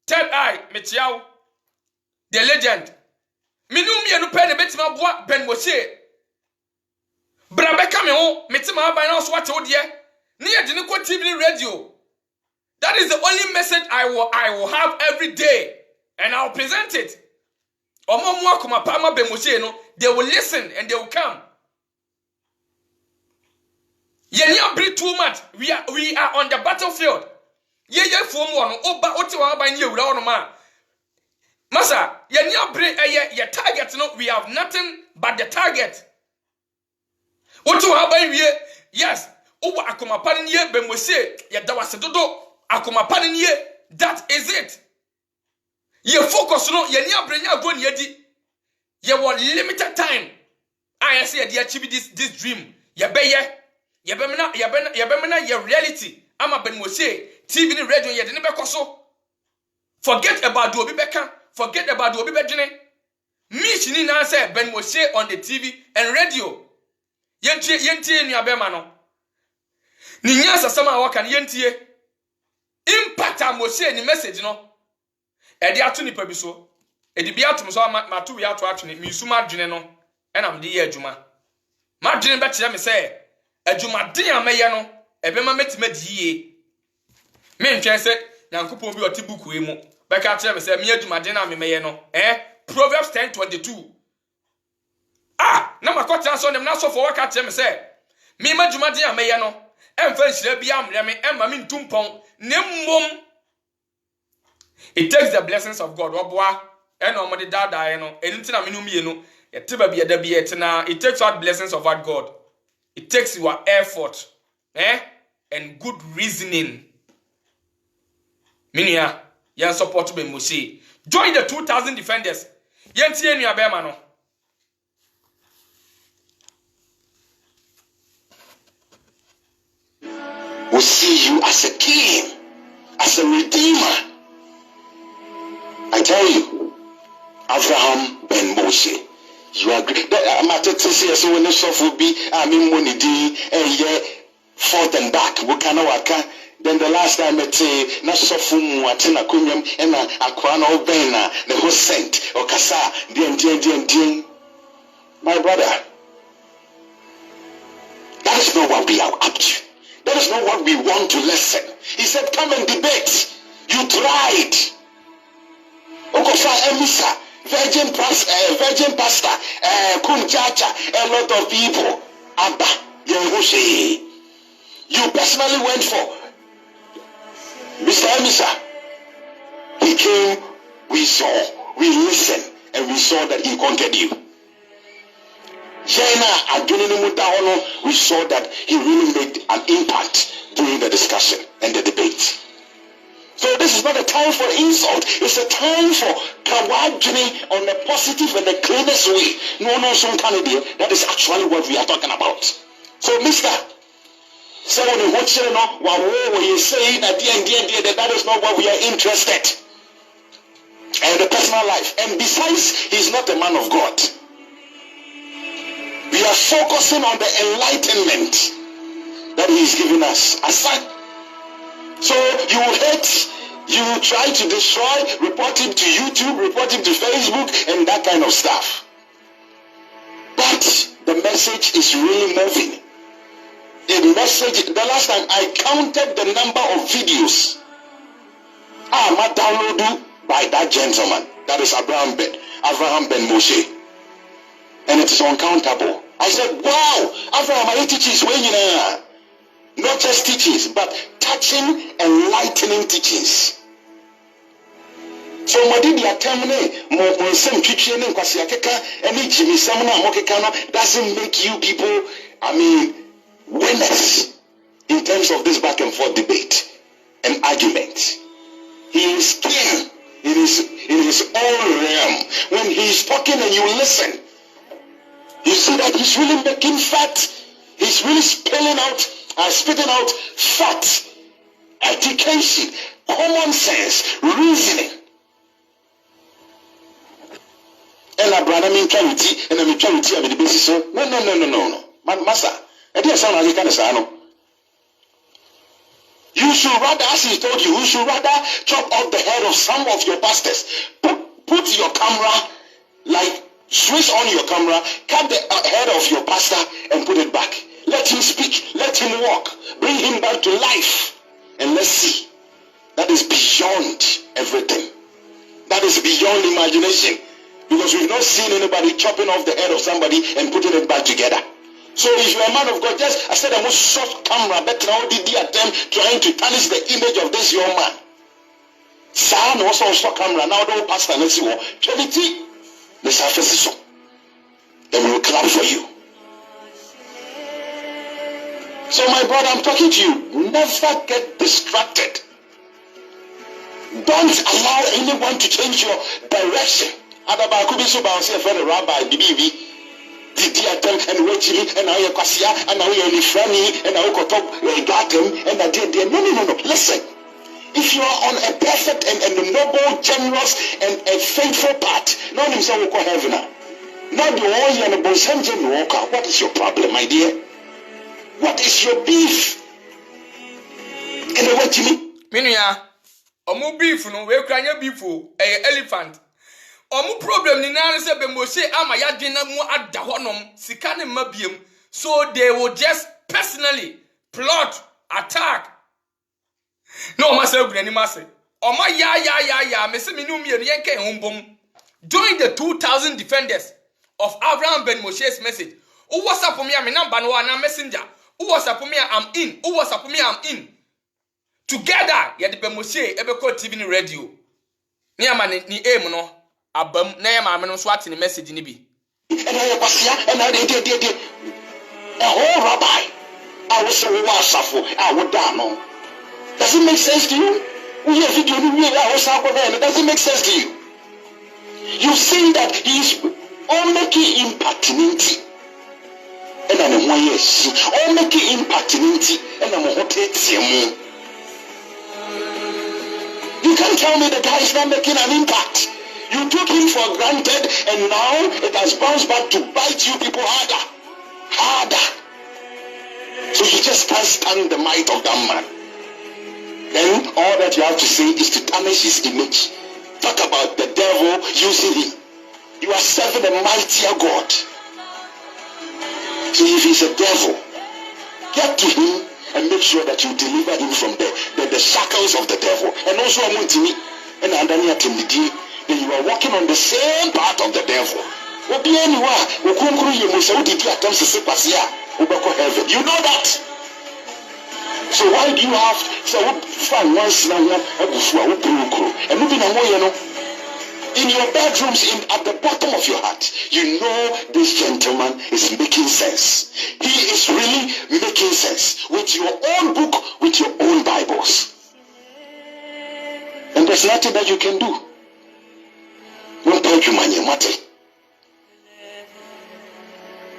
Third eye metiawo. The legend. Minu mienu pe ne betima boa Ben Moshe. Brabeka me ho metima aban na so wate odie. Ne ye de ne ko TV radio. That is the only message I will have every day, and I'll present it. Omo kuma pama Ben Moshe no, they will listen and they will come. Ye ni abri too much. We are on the battlefield. Ye fom wono oba oti wa ban ye wura wono ma. Masa, ye ni abri ye target no, we have nothing but the target. Oti wa ban wie, yes, oba akoma pan ye Ben Moshe, ye dawase dodo. Akoma pan ye, that is it. Ye focus no, ye ni abri nya go ni edi. Ye want limited time. I say ye achieve this dream. Ye bemena ye reality. Ama Ben Moshe TV ni radio ye de ne bekoso. Forget about do obi beka. Forget about do obi bedwene. Me chini na say Ben Moshe on the TV and radio. Yentie nua bema no. Ni nya sasama waka ni yentie. Impact a Moshe ni message no. E de ato nipa bi so. E de bia ato so ma to wi ato atwene mi suma adwene no. E na me de ye adwuma. Ma adwene be kire me say adwuma den ameye no e be ma metima diye. Me ntwen se Nyankopon bi oti buku e mu. Be ka kire me say me adwuma den na me meye no. Proverbs 10:22. Na makota so dem na so for waka kire me say me ma adwuma den ameye no. Emfa nhira bia amre me emma me ntumpon ne mmom. It takes the blessings of God. Oboa eno omode dada no enti na menu mie no yete ba bia da bia etina. It takes out blessings of what God. It takes your effort and good reasoning. Minia yan support Ben Moshe. Join the 2,000 defenders. Yentie nua bema no. Will see you as a king, as a redeemer. I tell you, Abraham Ben Moshe, you are great. I'm at it to say so when the soft will be, I mean, when it did, forth and back, we cannot waka. Then the last time I say, not so fum, Watina Kunyam, and a crown of Bena, the whole saint, or Kasa, ding. My brother, that is not what we are up to. That is not what we want to listen. He said, come and debate. You tried. Okofa Emisa, virgin pastor, Kumchacha, a lot of people. Abba, Yehoshe. You personally went for Mr. Emisa. He came, we saw, we listened, and we saw that he conquered you. We saw that he really made an impact. during the discussion and the debate. So this is not a time for insult. It's a time for kawadjini on the positive and the cleanest way. No, some candidate. That is actually what we are talking about. So, Mister, someone who watches what you say at the end, that is not what we are interested. And the personal life. And besides, he's not a man of God. We are focusing on the enlightenment that he is giving us. Aside. So you will hate, you will try to destroy, report him to YouTube, report him to Facebook, and that kind of stuff. But the message is really moving. The message, the last time I counted the number of videos I downloaded by that gentleman. That is Abraham Ben Moshe. And it is uncountable. I said, wow, Abraham, I teaches when you know. Not just teachings, but touching, enlightening teachings. So Modi di atemne mo nsem twitwe ne nkwase akeka ene jimi sam na mokeka no doesn't make you people, winners in terms of this back and forth debate and argument. He is keen in his own realm. When he's talking and you listen, you see that he's really making fat. He's really spitting out fact, education, common sense, reasoning. And Abraham in charity, and I'm in charity, I'm in the basis. No. Master, I didn't sound like kind of sano. You should rather, as he told you, chop off the head of some of your pastors. Put your camera, switch on your camera, cut the head of your pastor and put it back. Let him speak. Let him walk. Bring him back to life. And let's see. That is beyond everything. That is beyond imagination. Because we've not seen anybody chopping off the head of somebody and putting it back together. So if you're a man of God, I said the most soft camera, but now did the attempt trying to tarnish the image of this young man. Son also soft camera. Now don't pastor, let's see what. Trinity, let's have so. Then we will clap for you. So my brother, I'm talking to you. Never get distracted. Don't allow anyone to change your direction. Adabakubi so bounce a friend rabbi BB. Did attempt and watching and now you're Kwasia and now you're Nifrani and now you top got him and I did. No. Listen. If you are on a perfect and a noble, generous and a faithful path, not himself will call heaven. Not the one and the Bosan walker. What is your problem, my dear? What is your beef? And what you mean? Minya, omu beef no we kranya beef o elephant. Omu problem ni na se be Moshe ama ya dwena mu ada honom sika ne mabiem, so they will just personally plot attack. No mase gurani mase. Oma ya me se minu mi yenke hombom. Join the 2000 defenders of Abraham Ben Moshe's message. Who WhatsApp me am number no na messenger. Who WhatsApp me I'm in. Who WhatsApp me I'm in. Together ya de Ben Moshe ebeko TV ni radio. Ni ama ni aim no abam na ya ma me no so ate ni message ni bi. And I was and I did. A whole rabbi. I was so wasafo. I would down. Does it make sense to you? We have video does it make sense to you? You see that he is all making impertinent. And I'm all making impertinent and I'm hot. You can't tell me the guy is not making an impact. You took him for granted and now it has bounced back to bite you people harder. So you just can't stand the might of that man. Then all that you have to say is to tarnish his image. Talk about the devil using him. You are serving a mightier God. So if he's a devil, get to him and make sure that you deliver him from the shackles of the devil. And also then you are walking on the same path of the devil. You know that. So why do you have find once now and moving away, in your bedrooms, at the bottom of your heart, you know this gentleman is making sense. He is really making making sense with your own book, with your own Bibles. And there's nothing that you can do.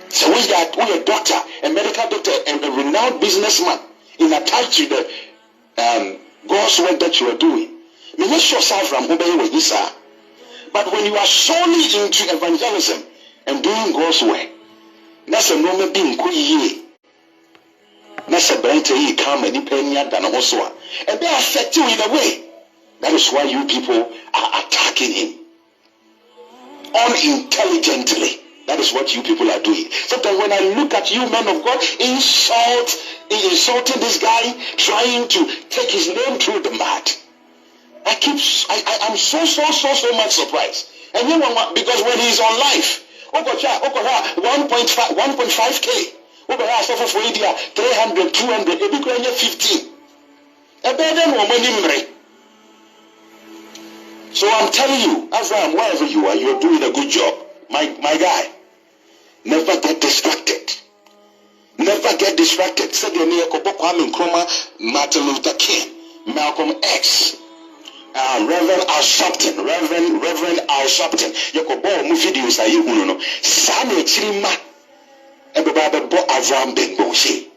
So we are a doctor, a medical doctor, and a renowned businessman in attached to the God's work that you are doing. But when you are solely into evangelism and doing God's work, that's a moment being good. That's a brand to come and dependent than also. And they affect you in a way. That is why you people are attacking him unintelligently. That is what you people are doing. Sometimes when I look at you, men of God, insulting this guy, trying to take his name through the mud, I'm so much surprised. And you know, because when he's on live, 1.5K, 300, 200, 15. So I'm telling you, Abraham, wherever you are, you're doing a good job. My guy, never get distracted. Never get distracted. Said the near Kwame Nkrumah, Martin Luther King, Malcolm X, Reverend Al Sharpton, Reverend Al Sharpton. Yakobo mu videos are you no. Sane chirima. Everybody bought Abraham Benbo say.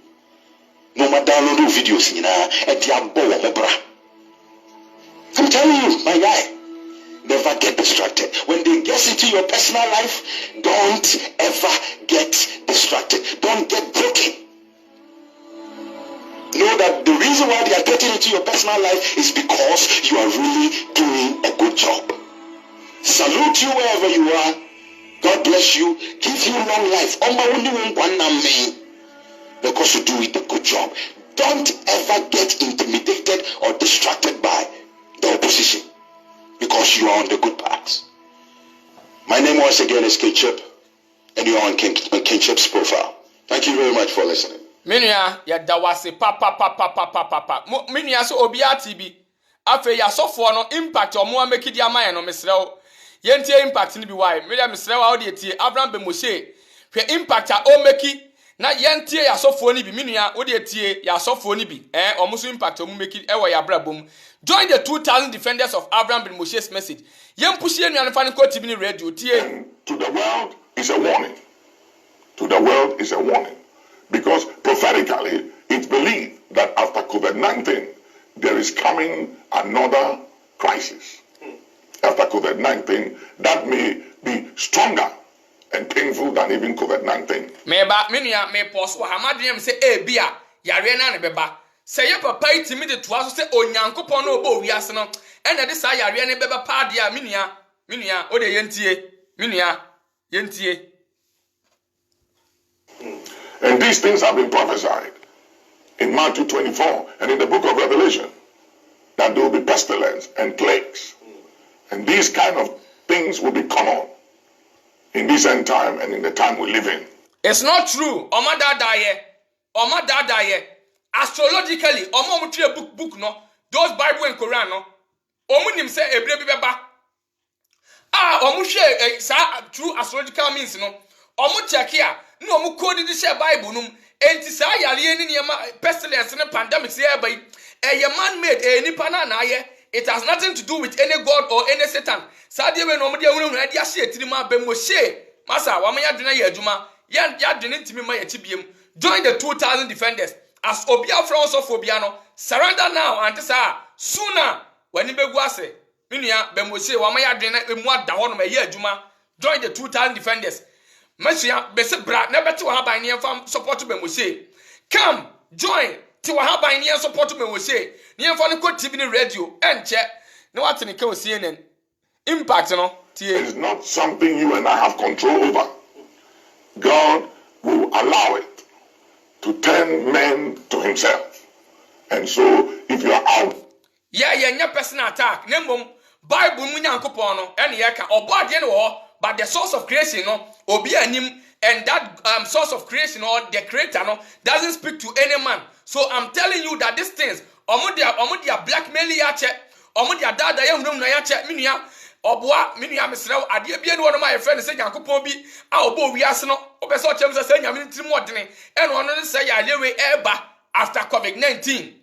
No matter download videos in I'm telling you, my guy. Never get distracted. When they get into your personal life, don't ever get distracted. Don't get broken. Know that the reason why they are getting into your personal life is because you are really doing a good job. Salute you wherever you are. God bless you. Give you long life. Because you do it a good job. Don't ever get intimidated or distracted by the opposition. Because you are on the good path. My name once again is Kinship, and you are on Kinship's profile. Thank you very much for listening. Minia, ya dawase papa. Minia so obia TV. Afe ya sofo no impact omo ameki di amaye no mesrew. Yentie impact ni bi why. Minia mesrew a odi etie Abraham Bemoshe. Hwe impact a omeki na yentie ya sofo ni bi minia odi etie ya sofo ni bi. Omo so impact omo meki ewo ya brabom. Join the 2,000 defenders of Abraham Bemoshe's message. Yen pushie nuan fa ko TV ni radio tie. To the world is a warning. To the world is a warning. Because prophetically, it's believed that after COVID-19, there is coming another crisis. After COVID-19, that may be stronger and painful than even COVID-19. Meba, minia, me post wa hamadiem se bia, yare na ne beba. Say your papa itimi de to aso se onyankopon no obo wiase no. Ena de sa yare ne beba pa dia, minia, o de yentie, minia, yentie. And these things have been prophesied in Matthew 24 and in the book of Revelation, that there will be pestilence and plagues. And these kind of things will be common in this end time and in the time we live in. It's not true. Oma dadaye. Astrologically, Oma mutire book no. Those Bible and Quran no. Omu nim se ebre bi beba. Omu hwe sa true astrological means no. Omu check here. No omu code di share Bible num. Enti sa yare ni niam pestilence and pandemic say eba yi. Man made nipa na na ye. It has nothing to do with any god or any Satan. Sadie we no omu dia hunu dia hye tirima Bemoshe. Masa wa ya dwena ya adwuma. Ya dwene ntimi ma ya tibiem. Join the 2,000 defenders. As obia France of obia no. Surrender now and sa sooner when you begu ase. Minia Bemoshe wa ya dwena emu ada ho no ma ya adwuma. Join the 2,000 defenders. Mesia bese bra na beti wa haban ne fam support Bemoshe. Come join ti wa haban ne support Bemoshe. Ne fam ko TV ni radio enche na what ni ka CNN impact no tie. It is not something you and I have control over. God will allow it to turn men to himself. And so if you are out, nya personal attack. Nembom Bible mu nyankopon no ene ye ka obode ne wo, but the source of creation no obi anim, and that source of creation or the creator no doesn't speak to any man. So I'm telling you that these things omo dia blackmail ya che, omo dia dada ya hunum na ya che, minua oboa minua mesrew ade bia ne wono ma ye friend se nyankopon bi a obo wiase no obeso chem say nyame ntiri modene eno ono ne say ya lewe eba after COVID-19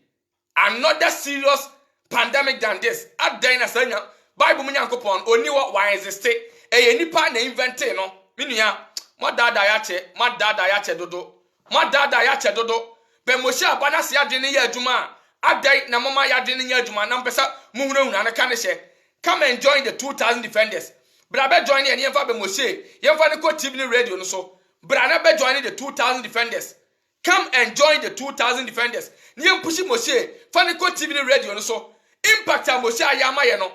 another serious pandemic than this adan na say Bible mu nyankopon oni wa exist eye nipa na invent no menua modada ya che dodo be mo sha bana se adene ya adwuma adan na mama ya adene ya adwuma na mpesa muhunahuna na ka ne hye come and join the 2000 defenders brabe join ne yemfa be mo she yemfa ne ko TV radio no so brana be join the 2000 defenders come and join the 2000 defenders ne yem pushi mo she fa ne ko TV radio no so impact a mo she ayama ye no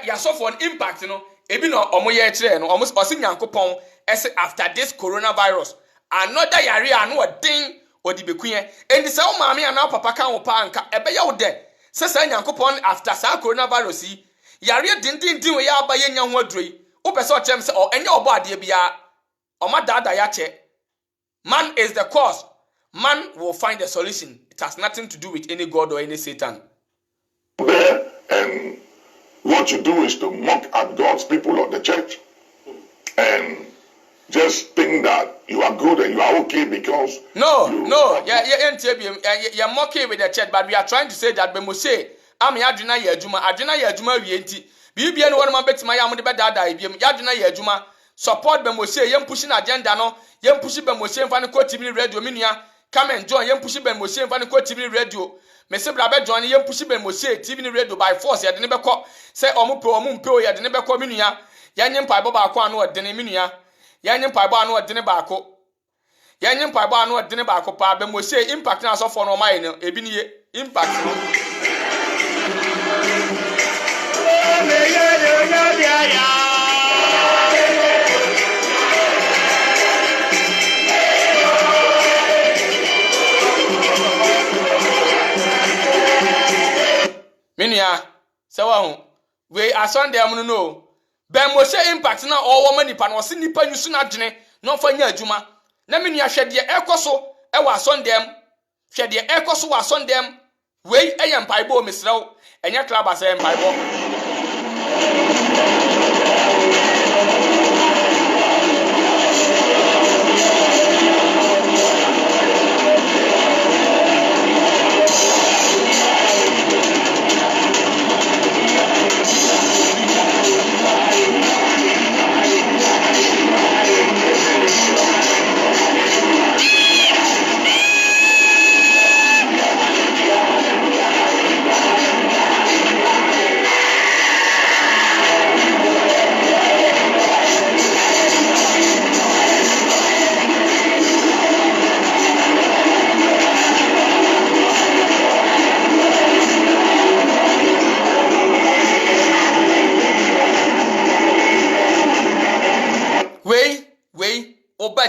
ya so for an impact no ebi no omoye kire no omo osi nyankopon ese after this coronavirus another yare anu odin odibekuye endi se o maame ana papa kan wo pa anka ebe ye wo de se se nyankopon after sa coronavirus yi yare dindindin we ya aba ye nya ho adroi wo pese o chem se o enye obo ade bia o ma dada ya che man is the cause man will find a solution. It has nothing to do with any god or any Satan. There, and what you do is to mock at God's people of the church and just think that you are good and you are okay because you're mocking with the church, but we are trying to say that when we say I'm Yadrina Yajuma Yenti, Bibi and one man bet my yamu the bedada, Yadrina Yajuma, support Bemose, Yam pushing agenda no, Yam pushing Bemose and Fanico TV radio minia, come and join Yam pushing Bemose and Fanico TV radio. Mese brabe join Yam pushing Bemose TV radio by force, ya the never call, say Omumpo, ya the never call minia, Yanyam Paibo Aquano at Deneminia. Yanyim paibo anu adene baako. Yanyim paibo anu adene baako pa be mo say impact na so for no mai no ebi ni impact no. Minia sawa hu we asonde am no ben mo say impact na owo manipa na o nipa nyusu na dwene no fa nya adwuma na me nua hwede ekoso e wa sondem hwede ekoso wa sondem we eye mpaibo misrew enya club asa mpaibo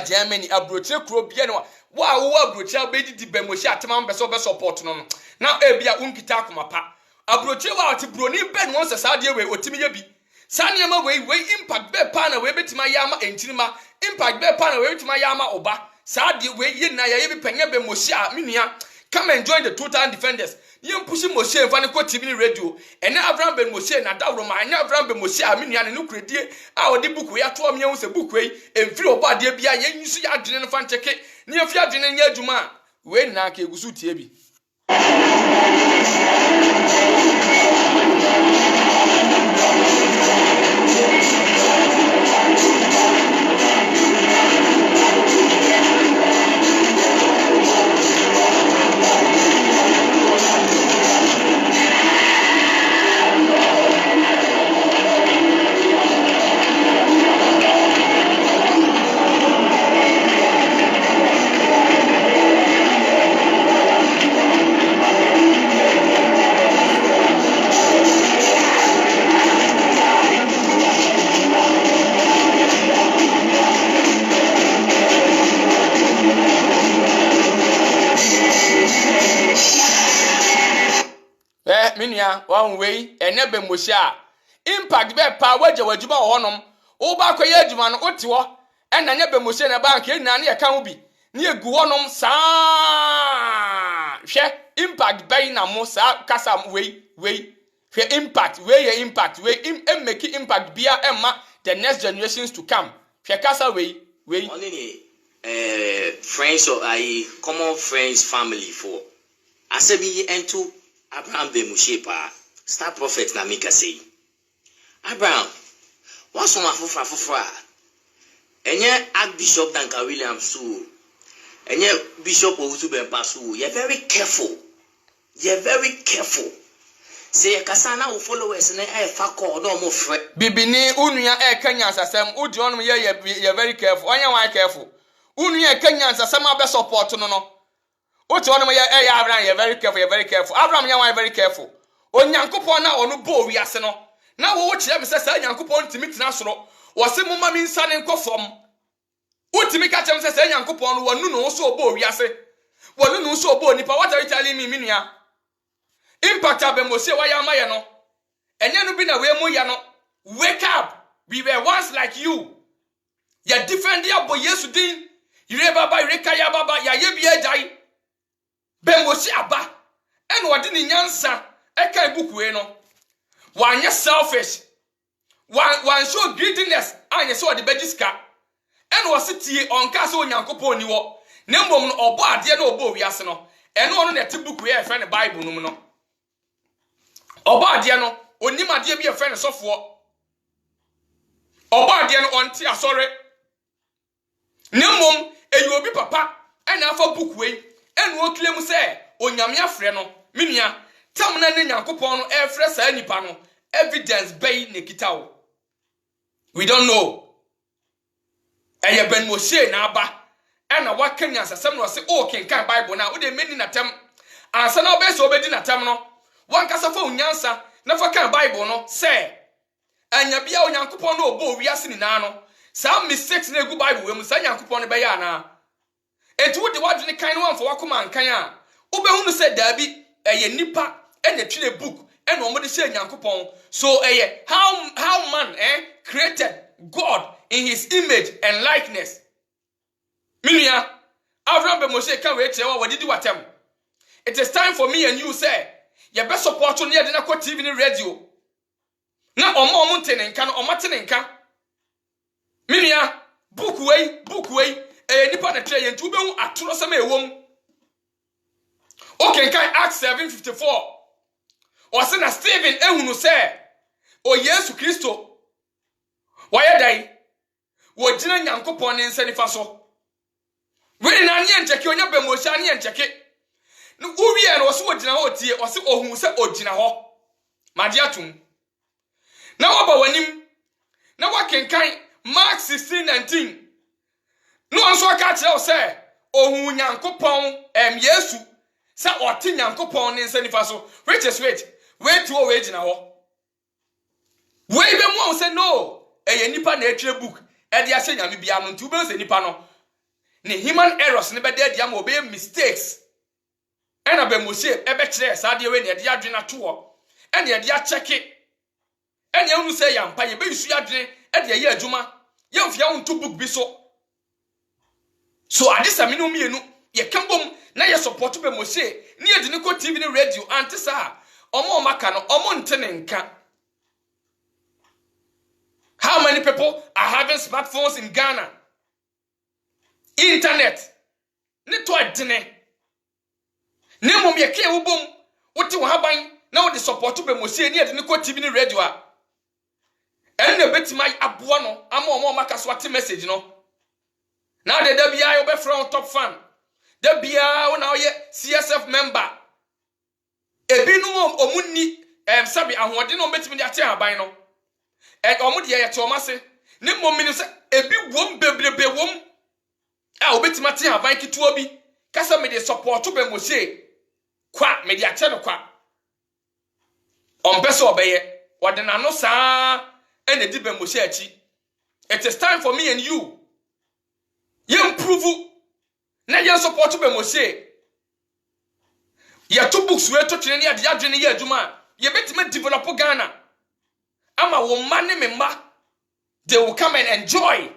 Germany abroche kro bia no wa wo abroche abedi di bemoshi atema mbeso be support no na ebia unkita akomapa abroche wa ati broni ben won sesa de we otimi ye bi saniama we impact be pa na we betima yama entirima impact be pa na we betima yama oba sa de we ye na ye bi penye bemoshi a menua come and join the total defenders yem pushi Moshe mfa ne ko TV radio ene Abraham ben Moshe na dawro ma ene Abraham ben Moshe a menua ne kredie a odi buku ya to me hu se buku yi emfiri oba de bia ye nyisu ya adwene no fa ncheke ne afi adwene nya adwuma we na ka egusu tie bi minia wan wei ene be Moshe a impact be pa waje wadwuma honom wo ba koye adwuma no ote ho ena nya be Moshe na bank ena na ye ka ho bi na egu honom saa hwe impact be na mo saa kasa wei hwe impact wei ye impact wei make impact bia emma the next generations to come hwe kasa wei onini friends or common friends family for asebi ento Abraham Bemushe pa star prophet na mika say Abraham what's on afufra enye Archbishop Duncan Williams so enye Bishop Owusu Bempa so you're very careful say kasana wo followers na e fa call no mo frɛ bibini unuya e kanya asasem udi on ye very careful onye wan careful unuya e kanya asasem abe support no oti on ye Abraham ye very careful Abraham ye wan very careful onyankopon na onu bo wiase no na wo kire me sɛ nyankopon timi tena soro wo se mo ma mi nsa ne nkofom utimi ka kyem sɛ nyankopon no wonu no so bo wiase wonu no so bo nipa what are you telling me minua impact abemose wa ya maye no enye no bi na we mu ya no wake up we were once like you ya defend ya boy Yesu din ire baba ire kaya baba ya ye bi ajai bemose aba eno wode ni nyansa e kan buku e no wanye selfish one show greediness anye so de begiska eno wasitie onka so onyankopon ni wo na mbom no obo ade na obo wiase no eno ono na te buku e fe ne Bible no mu no oba ade no onim ade bi e fe ne sofo oba ade no onti asore nemom eyi obi papa ena afa buku e enu oklem se onyame afre no menua tam na ne nyankopon no e fre sa nipa no evidence bay ne kitawo we don't know eye ben Moshe na aba ena wakanya asasem no se o kenkan Bible na wo de meni na tem ansa na obeso obedi na tem no wankasa fa unyansa na fa kan Bible no say anya bia onyankopon no obo wiase ni na no some mistakes na egu Bible we mu sa nyankopon no be ya na etu de wadwene kan no amfa wakoma nkan a obehunu say dabi eye nipa enya twire book ena omode say nyankopon so eye how man created God in his image and likeness minia Abraham Bemushe kan we tire wa wadidi watem it is time for me and you say ye be support no ye de na ko TV ni radio na omo ntene nka no omo tene nka minia book way nipa na tire ye ntu be hu atoro sama ewom okay kan Acts 7:54 o se na Stephen ehunu se o Yesu Kristo waye dai wo gina nyankopon ne nsa nifa so we na nye ncheke onya Bemushe anye ncheke no uwie no so ogina ho tie o se ohun se ogina ho made atum na waba wanim na wakenkan Mark 16:19 no anso aka kire o se ohun nyankopon Yesu se oti nyankopon ne nsa nifa so which is wait to o we gina ho we be mo say no eye nipa na etwe book e de ahye nyame bia no ntu be se nipa no ne human errors ne be de dia ma obe mistakes ena Bemushe ebe kire sa de we ne de adwena to ho ena de acheke ena unu se yampa ye be isu adwene e de ye adwuma ye mfia unto book bi so adisa minu mienu ye kambom na ye support Bemushe ni e de ne ko TV ni radio antisa omo maka no omo ntene nka. How many people are having smartphones in Ghana? Internet. Ne to adene. Ne mom ye ke ubom wote wo haban na wo de support Bemushe ni e de ne ko TV ni radio a. Enne betima aboa no ama omo maka so ate message no. Now the WI obe from top fan. The bia na oye CSF member. Ebinu omunni sabi ahode no betimi de ate haban no. E omo de ye tomase. Ne momini se ebi wom bebrebe wom. A obetima ate haban kituo bi. Kasa me de support Bemushe. Kwa me de ate no kwa. Ompese obeye. Wode na no saa ene di Bemushe achi. It is time for me and you. Ye improve na ye support Bemushe. Ye to books we to twene ade adwene ye adwuma ye betime develop Ghana ama wo mane me ma they will come and enjoy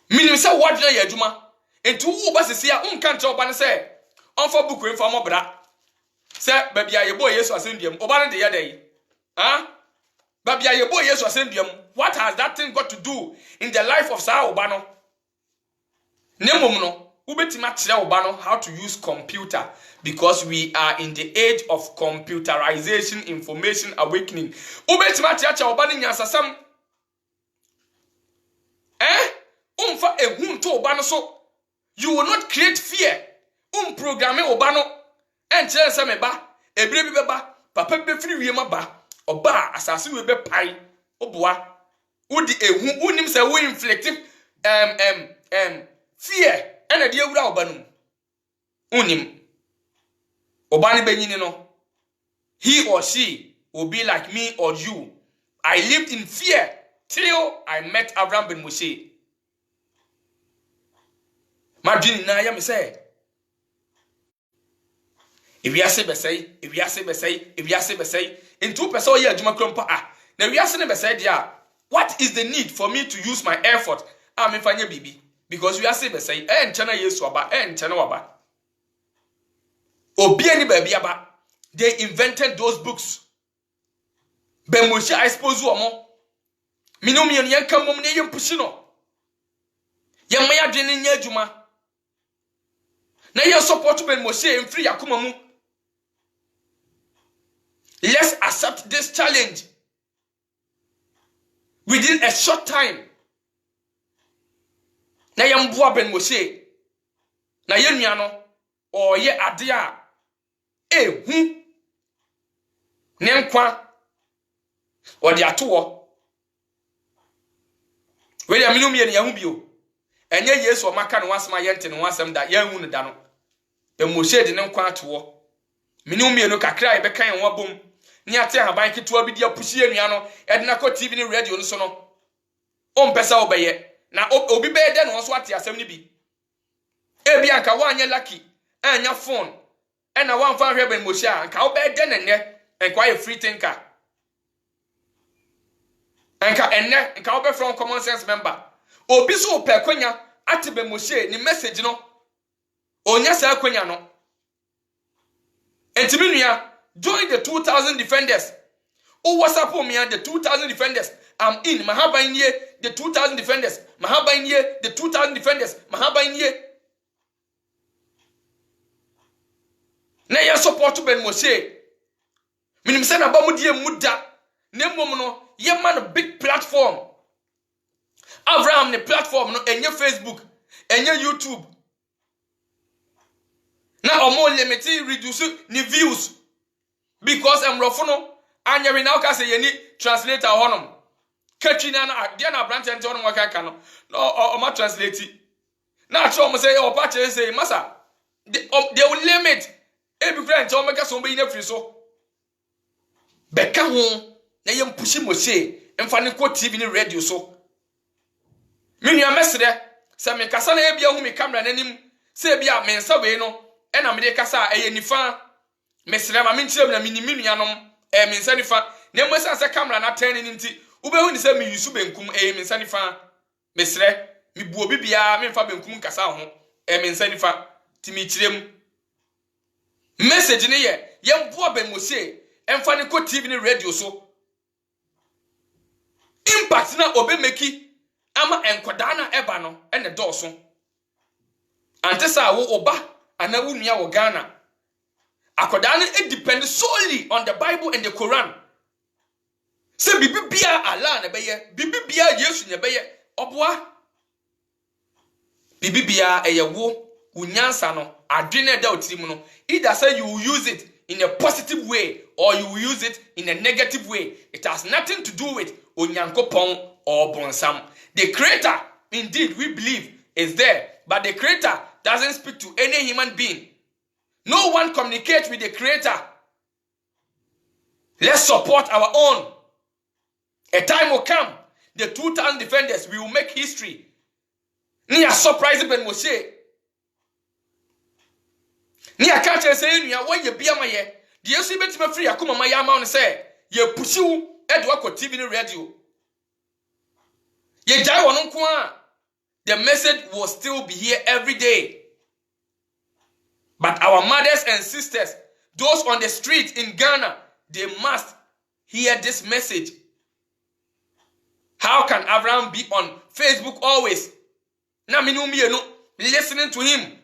minim se wadwene ye adwuma enti wo ba sisi a unka nche oba ne se onfa book we fa mo bra se ba bia ye boy Yesu asendiem oba ne de ye dai ba bia ye boy Yesu asendiem what has that thing got to do in the life of sa oba no Nemom no, ubetima tira obano how to use computer because we are in the age of computerization, information awakening. Ubetima tira obano nyasasam. Umfa ehun to obano so you will not create fear. Programme obano and tell some eba ebre beba papa be free we ba oba asase we be pai oboa udi ehun unim say we inflictive fear ena de ewura obanum unim obani benyini no he or she will be like me or you. I lived in fear till I met Abraham ben Moshe. Madini na ya me say if we are say in 2% year juma krompa now we are saying be say dia what is the need for me to use my effort me fanya bibi because we are say be say nchana yesu aba nchana waba obi ani ba bia ba they invented those books ben Moshe I suppose omo minum yen yanka mom ne yem pushi no yem ya dwene nya adwuma na ye support ben Moshe em free yakoma mu. Let's accept this challenge within a short time. Na yamboa ben Moshe na ye nuano o ye ade a ehu ne nkwa o de ato we dey minum ye ne yahu bio enye Yesu o maka no wasema ye nte no wasem da ye hu ne da no ben Moshe de ne nkwa ato minum ye no kakra e be kan ho bom ni ate haban ketewa bi dia pushi enua no e de na ko TV ni radio no so no o mpesa obeye na obi be de no so ate asem ni bi e bi anka wanye lucky anya phone e na wan fa hwe ben Moshe anka obe de ne ne enka ye free thinker anka enne enka obe from common sense member obi so pe kwanya ate ben Moshe ni message no onya sa kwanya no entimi nua join the 2000 defenders. Oh, what's up for me and the 2000 defenders? I'm in. Mahaba in here, the 2000 defenders. Mahaba in here, the 2000 defenders. Mahaba in here. Na ya support Ben Moshe. Minim say na ba mu die muda. Ne mom no, ye man a big platform. Abraham ne platform no enye Facebook, enye YouTube. Na omo limit reduce ni views. Because I'm rofono anya we now ka say ye ni translator honum kachina na dia na branch ente honum waka ka no o ma translate na cho mo say o pa che say masa they will limit e bi friend o meka so be na free so beka ho na ye mpushi Moshe emfa ne ko TV ni radio so me nua mesre say me kasa na e bia hu me camera nanim say bia me nsa we no e na me de kasa e ye nifa mesre ma minchire na minimi nuanom me nsa nifa na mo sa camera na tan ni nti ubehu ni se me yusu benkum me nsa nifa mesre me bu obi bia me mfa benkum kasa ho me nsa nifa ti mi kirem message ni ye mbo ben Moshe emfa ne ko TV ni radio so impact na obe meki ama enkoda na eba no ene dooso ante sa wo oba ana wo nua wo Ghana akodane it depends solely on the Bible and the Quran. Se bibi bia Allah na beye, bibi bia Yesu na beye, obwa. Bibi bia eyewo unyansa no, adwene da otirimu no. Either say you will use it in a positive way or you will use it in a negative way. It has nothing to do with onyankopon or bonsam. The creator, indeed, we believe is there, but the creator doesn't speak to any human being. No one communicates with the creator. Let's support our own. A time will come. The 2000 defenders, we will make history. Ni a surprise Ben Moshe. Ni a catch and say, when you be a maye, the Yesu bet me free, akuma maya ma on say, ye pursue Edward TV radio. Ye jai wanon kwa. The message will still be here every day. But our mothers and sisters, those on the street in Ghana, they must hear this message. How can Abraham be on Facebook always? Na minumi no listening to him.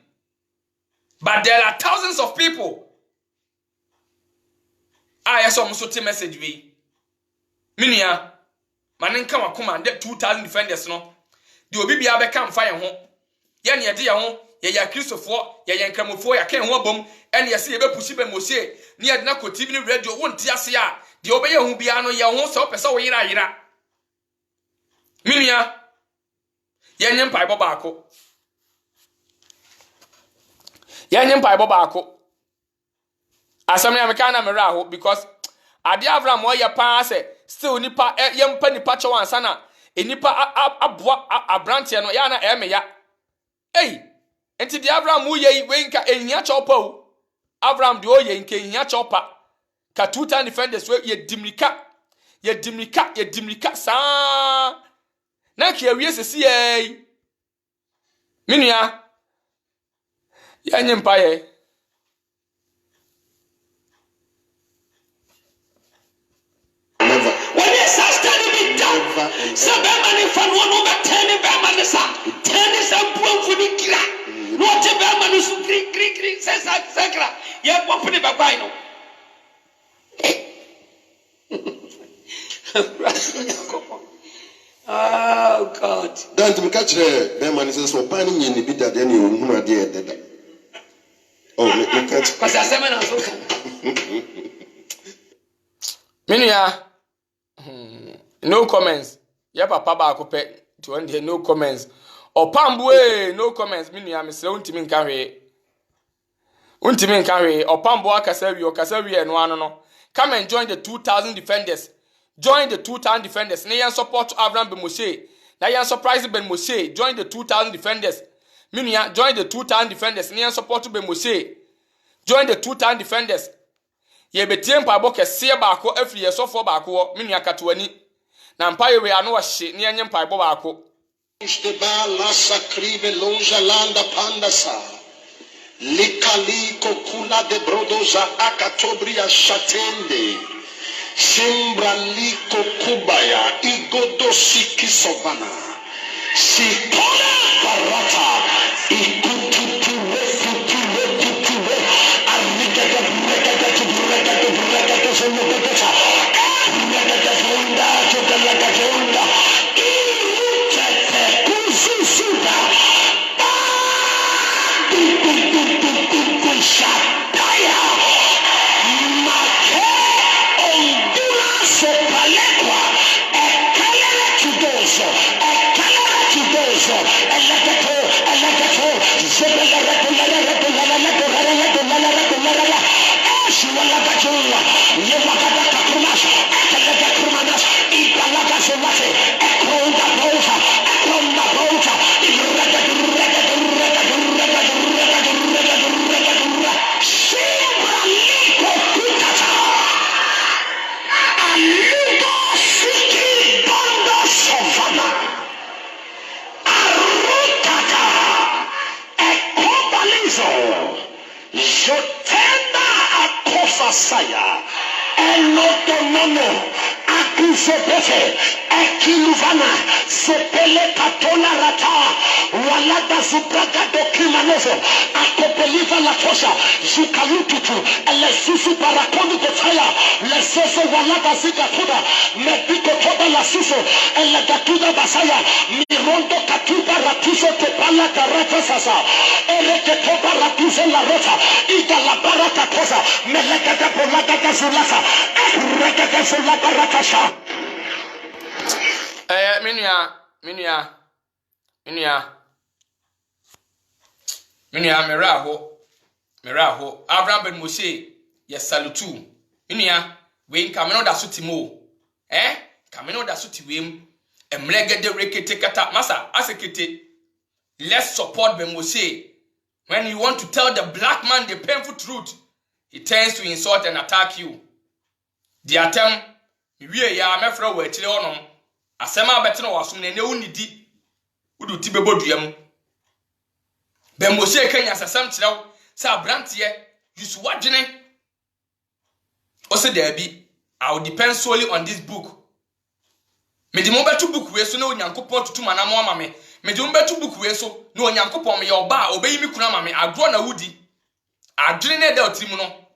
But there are thousands of people. I saw Musote message we. Minia, maninka wakuma de 2,000 defenders no. The obi abe come fire ho. Yan ye dia ho, ye ya Christopher, ye ya nkramofo ya ken ho bom, en ye se ye be pushi be Mose, ni ade na ko TV ni radio wonti ase a. De obeye hu bia no ye ho se opese wo yira. Minia, ye nyem pai bobako. Yanyem pai bobako. Asam ya meka na mera ho because ade Abraham wo ye pa se still nipa yempa nipa che wansa na enipa aboa abrante no ya na eme ya. Ei, enti di Abraham wo ye we nka ehia chopa o. Abraham de o ye nka ehia chopa. Ka 2 defenders we ye dimrika sa. Na ki awie sesi ei. Minua Yanyem paye. When you start standing down, some man if I want to turn man is up. Turn is a boom for the killer. Not a man is green, says Sakra. You have one for the babino. Oh God. Don't me catch the man is so panning in the bit that any woman did. Oh, me catch. Because I said, Minia, no comments. Ya papa ba ko pe to end no comments. O pambwe no comments. Minia me se untimi nka hwe. Untimi nka hwe. O pambo akasa wi eno ano no. Come and join the 2,000 defenders. Join the 2,000 defenders. Na yan support Abraham Ben Moshe. Na yan surprise Ben Moshe. Join the 2,000 defenders. Minia, join the 2,000 defenders. Na yan support Ben Moshe. Join the 2,000 defenders. Ye betie mpabo kese baako afiri yesofo baako minua katwani. Na mpaye we ano hye ne enye mpabo baako. Isteba la sakrive lonja landa pandasa. Likaliko kula de brodoza akatobria shatende. Simbra liko kubaya igodo siki sovana. Sipona barata ikututu refutu arigada breka sono beta. Regada funda to la gajunda. Irutete kususuda. Shataya. Make ondula sepalekwa. Ekalele tudoso. Elakato. Jotenda akofasaya enotonono akusepefe ekiluvana sepele katola rata walada supraga dokimanoso akopeliva la tosha zukalututu elesusu barakondi kotaya lesoso walada zikakuda mediko toba la suso elegatuda basaya mirondo katuba ratuso tepala karata sasa ereke toba ratuso la rota ida la baraka kosa melegada bolagada zulasa rekada zulaka rakasha Minia meraho Abraham Ben Moshe ye salutu minia we nkameno da so timo kameno da so tiwem emlegede rekete kata masa asekete. Let's support Ben Moshe. When you want to tell the black man the painful truth, he tends to insult and attack you. The attempt we ya mefra we tire onom asema beti no wasum ne unidi udu tibebo duam. Ben Moshe kanya sasam tirew sa brantie yusu wadwene o se there be I will depend solely on this book. Me di mo betu book we so na onyankopon tutu manamo ama me me de umbetu book we so no onyankopon me ye oba obeyi mi kuna ma me agro na wudi adwene na da otirim no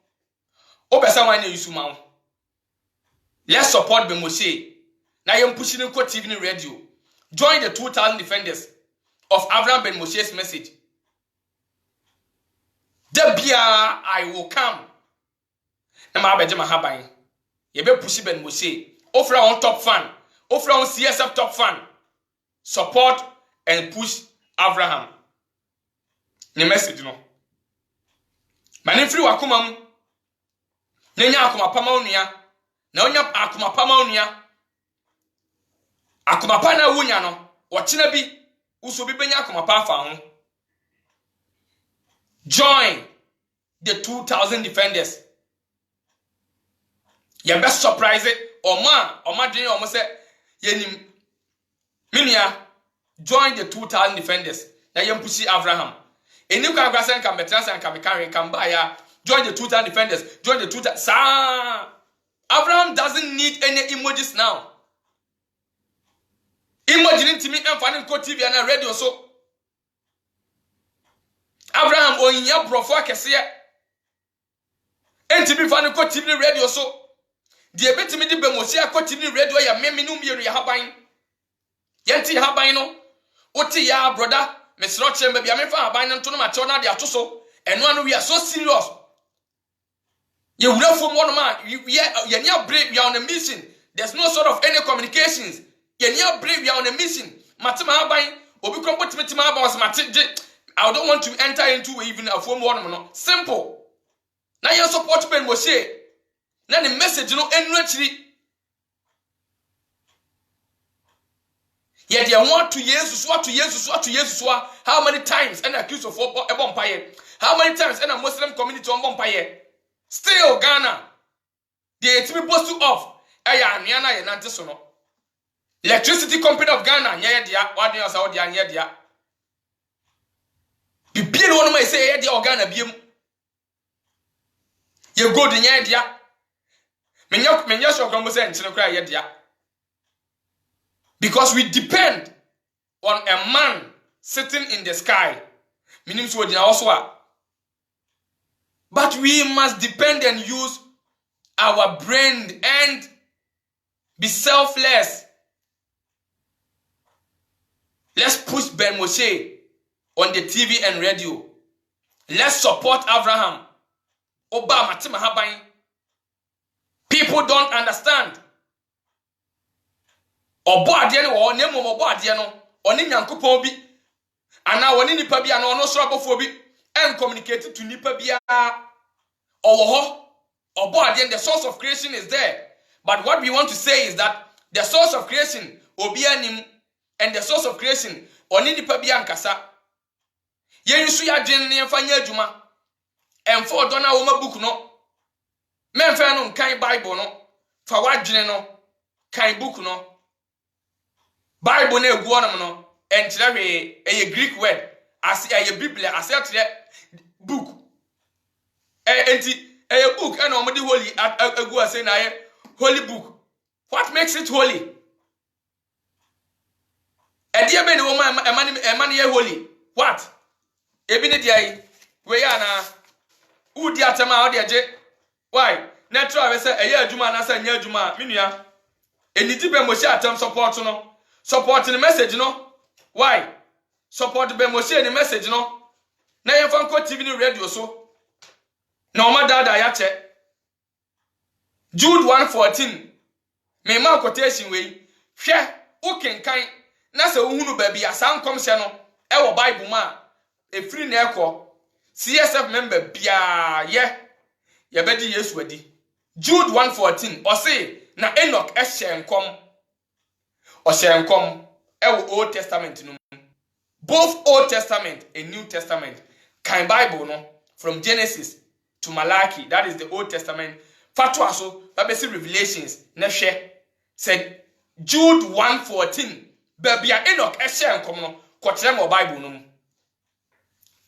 obesa wan na yusu ma wo. Let's support Bemoshe. Now you're pushing in TV and radio. Join the 2,000 defenders of Abraham Ben Moshe's message. Debia, I will come. Na ma beje ma haban. You be push Ben Moshe. Offer on top fan. Offer on CSF top fan. Support and push Abraham. The message no. Mani free wakuma mu. Nenya akuma pama onia. Na onya akuma pama onia. Akuma pa na wunya no. Wachina bi uso bi benya akuma pa fa ho. Join the 2,000 defenders. You best surprise it. Oma dwene omo se yenim. Minia join the 2,000 defenders. Na yempushi Abraham. Eni kwa kwasa nka betrasa nka mekare nka mba ya. Join the 2,000 defenders. Join the 2,000. Sa Abraham doesn't need any emojis now. Imagine to me and finding TV and radio so. Abraham on your profile kesiye. And to be finding TV radio so. The ability me di Bemoshe a TV radio ya me minum yeru ya haban. Yanti haban no. Oti ya brother. Me sro chembe bia me fa haban nto no ma che na de ato so. Eno anu we are so serious. You would have from one man. You near brave, we are on a mission. There's no sort of any communications. You near brave, we are on a mission. Matima Habai, Obikom Matima was I don't want to enter into even a form one. Simple. Now your support Ben Moshe. Now the message, you know, enrichly. Yet you want to Jesus, how many times and accused of a vampire? How many times and a Muslim community on vampire? Still Ghana. They to be posted off. Aya niana ye nante sono. Electricity Company of Ghana nye dia wadu ya Saudi nye dia. Bibie no ma say ye dia Ghana biem. Ye go de nye dia. Menya so kwambo say nchine kra ye dia. Because we depend on a man sitting in the sky. Minim so dia also a. But we must depend and use our brain and be selfless. Let's push Ben Moshe on the TV and radio. Let's support Abraham. Oba matima haban. People don't understand. Obo ade ne wo ne mom obo ade no oni nyankopon bi ana woni nipa bi ana ono sorabofo bi and communicate to nipa bia owo ho the source of creation is there, but what we want to say is that the source of creation obianim and the source of creation oni nipa bia nkasa yensu ya dwen ne fanya adwuma emfo do na wo ma book no memfa no kan Bible no fa wadwene no kan book no Bible na egu onam no enkyere we a Greek word as a Bible as a book enti a book and omodi holy egu ase na holy book. What makes it holy? E dia be ni wo man ye holy. What? Ebi ne dia we ya na udi atema o de je. Why? Natural we say eye adwuma na say nya adwuma menua. Enidi be Moshe atem support no. Support the message no. Why? Support be Moshe the message no. Na ye fan ko TV ni radio so. Na o ma dada ya che. Jude 1:14. Me ma quotation we. Hwe o kenkan na se ohunu ba bia sankom hye no e wo Bible ma e free na ekọ CSF member bia ye bedi Yesu adi. Jude 1:14 o say na Enoch e hye nkom o hye nkom e wo Old Testament no. Both Old Testament and New Testament kan Bible no from Genesis to Malachi, that is the Old Testament. Fatwa so babesi Revelations na hwe said Jude 1:14 babia Enoch e hye nkom no kokyere mo Bible no.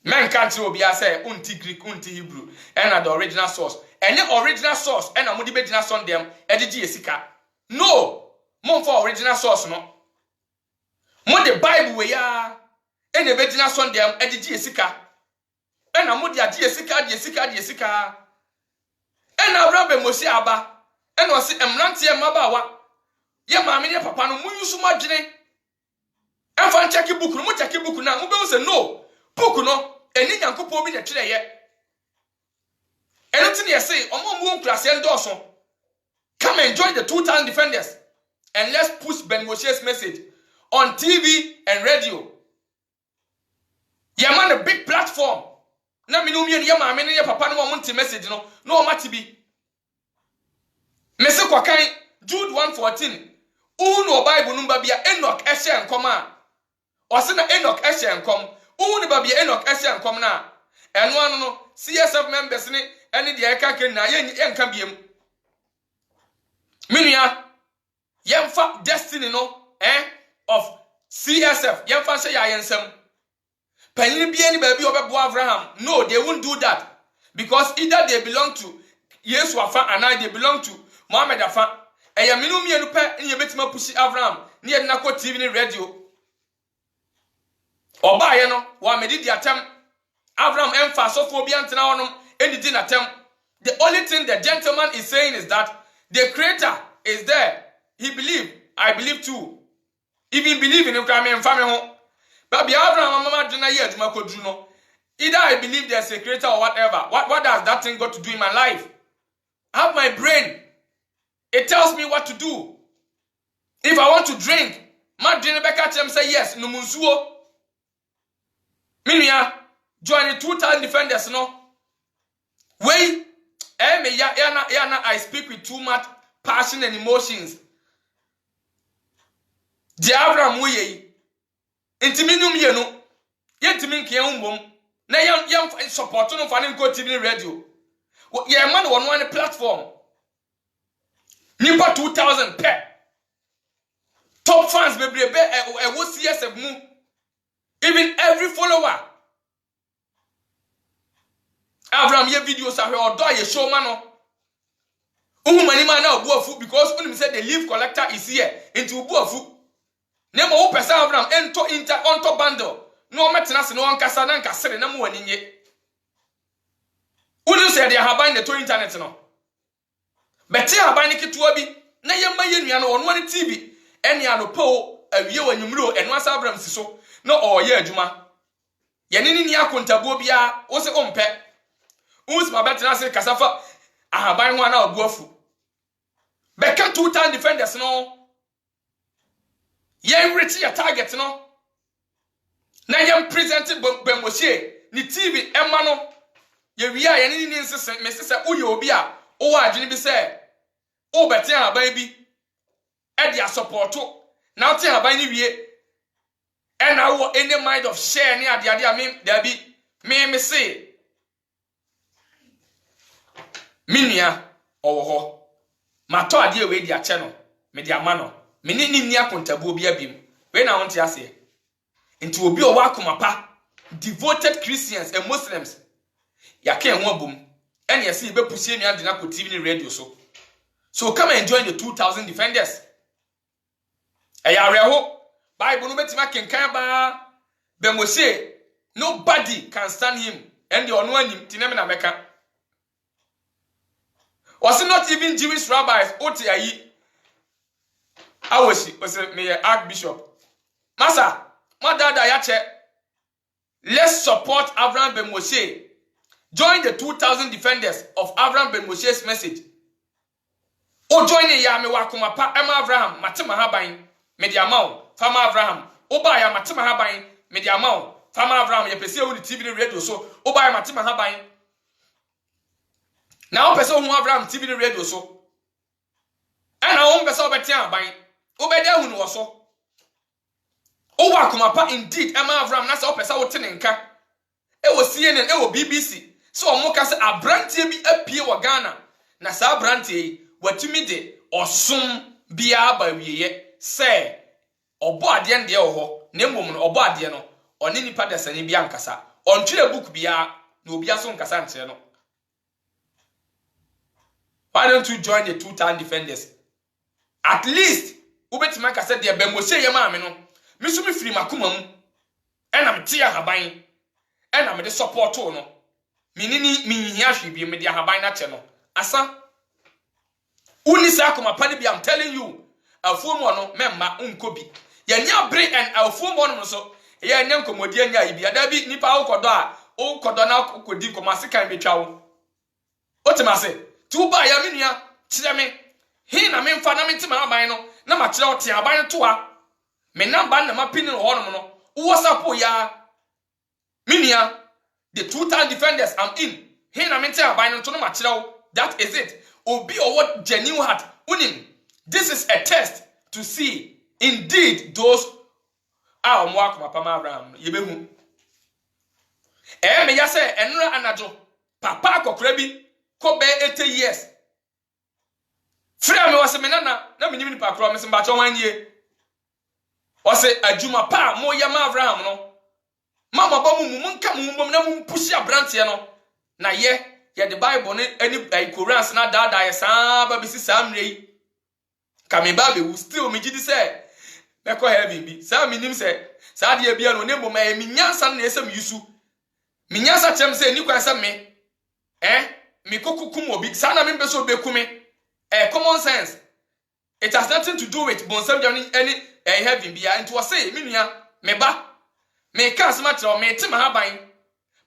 Men can't obi say unti Greek unti Hebrew and the original source. Any original source and a mudi original son them edigi esika. No, mom for original source no. mo the Bible we ya ene betina Sunday agigi esika ena mo de agi esika ena Abraham be Mose aba ena o se emrante mabawa ye maame ne papa no munyusu madwene enfa check book no mo check book na mo be say no book no eni Nyankopon bi na twere ye eno tin ye say omo mu nkrase endoso. Come and join the 2,000 defenders and let's push Ben Moshe's message on TV and radio. Yeah, man, a big platform. Na minumi and yama many papa no want message no matibi. Mese kwa kai Jude 1:14. Uno Bible number bia Enoch Eshe and Koma. Or sena Enoch Eshe and Kom. Uno babia Enoch Eshe and Kom na. And one no CSF members ni any the eka na yen can be Minia yemfa destiny no of CSF yemfa say ya yensem panyin bia ni ba bi obebo Abraham. No, they won't do that because either they belong to Yesu afa and they belong to Muhammad afa. Eya minu mienu pe ni betima pushi Abraham ni ye na ko TV ni radio oba ye no wa medi di atem Abraham emfa so fo bia ntena honum eni di natem. The only thing the gentleman is saying is that the creator is there. He believed. I believe too. Even believe in him, come and family home. But Abraham, mama, do not hear to my kodruno. Either I believe there's a creator or whatever. What does that thing got to do in my life? I have my brain. It tells me what to do. If I want to drink, my drink back at him say yes. No munsuo. Minia, join the 2,000 defenders. No. Wait. I speak with too much passion and emotions. The Abraham way. Intiminum yeno. Yentimin kian na yam support no fa go TV radio. Yeah, man on one platform. Nipa 2,000 pe. Top fans bebrebe e wo CSF mu. Even every follower. Abraham ye videos are or do ye show man. Mani man na obu afu because when said the leaf collector is here into obu afu. Nemo wo pesa Abraham onto bundle. No metena se no ankasa na nkasere na mu waninye. Unu said they have buying the to internet no. Beti aban ketua bi na yemma yenua no ono ne TV ene anopo awie wanyumro eno asa Abraham siso na oye adwuma. Ye ni akontabuo bia wo se ompe. Uns ma betena se kasafa ahaban ho na obu afu. Beka 2,000 defenders no. Yen reach your target no. Na yen present Ben Moshe ni TV emma no. Ye wi a yen ni nsese mesese uye obi a o wa adwene bi se o bete ahaban bi e dia supporto na o te ahaban ni wie e na wo any mind of share ni ade a me da bi me say minia owo ho mato ade we di ache no me di ama no me ni akontabuo bi abim we na won te ase nti obi o wa komapa devoted Christians and Muslims ya kan ho abum ene yesi be pusie nua de na ko TV ni radio so come and join the 2,000 defenders eya reho Bible no betima kenkan ba Ben Moshe nobody can stand him and the ono anim tineme na meka. Was it not even Jewish rabbis? Otiayi Awoshi was me Archbishop. Masa, my dada yache. Let's support Abraham Ben Moshe. Join the 2,000 defenders of Abraham Ben Moshe's message. O join the yami wakumapa Emma Abraham Matima Habain Mediamau Fama Abraham Obaya Matima Habain Mediamau Fama Abraham Yepesi on the TV radio so Obaya Matima Habain. Now person who Abraham TV radio so. And our own person betia bain. Obeda hu no so. Owa kumapa indeed Emma Abraham na se person wo tenenka. E wo CNN e wo BBC. So omo ka se abrantie bi apie wo Ghana. Na sa abrantie watumi de osom bia ba wieye se obo ade nde wo ho. Na mmom no obo ade no oni nipa de sane bia nkasa. Ontwere book bia na obi aso nkasa nkyere no. Why don't you join the 2,000 defenders? At least, Ubetimaka said, "Dear Ben Moshe Yamamino, me so me firi makoma mu ena me tie ahaban ena me de support no minini minhia hwe bi me de ahaban na che no asa uni sa akoma pa ne bi I'm telling you afuom no memma unkobi ya nya bre and afuom no so ya nya nkomodi anya ibi ada bi nipa ukodo a ukodo na ukodi komase kan betwa wo otimase tu ba ya menua kire me he na me mfa na me ntima aban no na ma kire ote aban to a me namba na ma pini no hono no WhatsApp ya menua the two-time defenders I'm in he na me ntima aban no to no ma kire wo. That is it. Obi or what genuine heart unim. This is a test to see indeed those are mwako mapama Abraham yebehu me ya say enura anajo papa akokra bi ko be 80 years frɛ me wase me nana na me nyim ni pakro me simba cho wanye wase adwuma pa mo ya ma Abraham no mama ba mu nka mu na mu pushi abrante no na ye the Bible any Quran na dada ye sa ba bi si sa mrei kame ba be we still me gidi say me ko heaven bi sa me nim say sa de bia no ne mo ma me nyansa na esem yusu me nyansa chem say ni kwan say me me kokukum obi sa na me be so be kume common sense. It has nothing to do with bonsam any heaven bia into say me nua me ba me ka asma tro me tim ha ban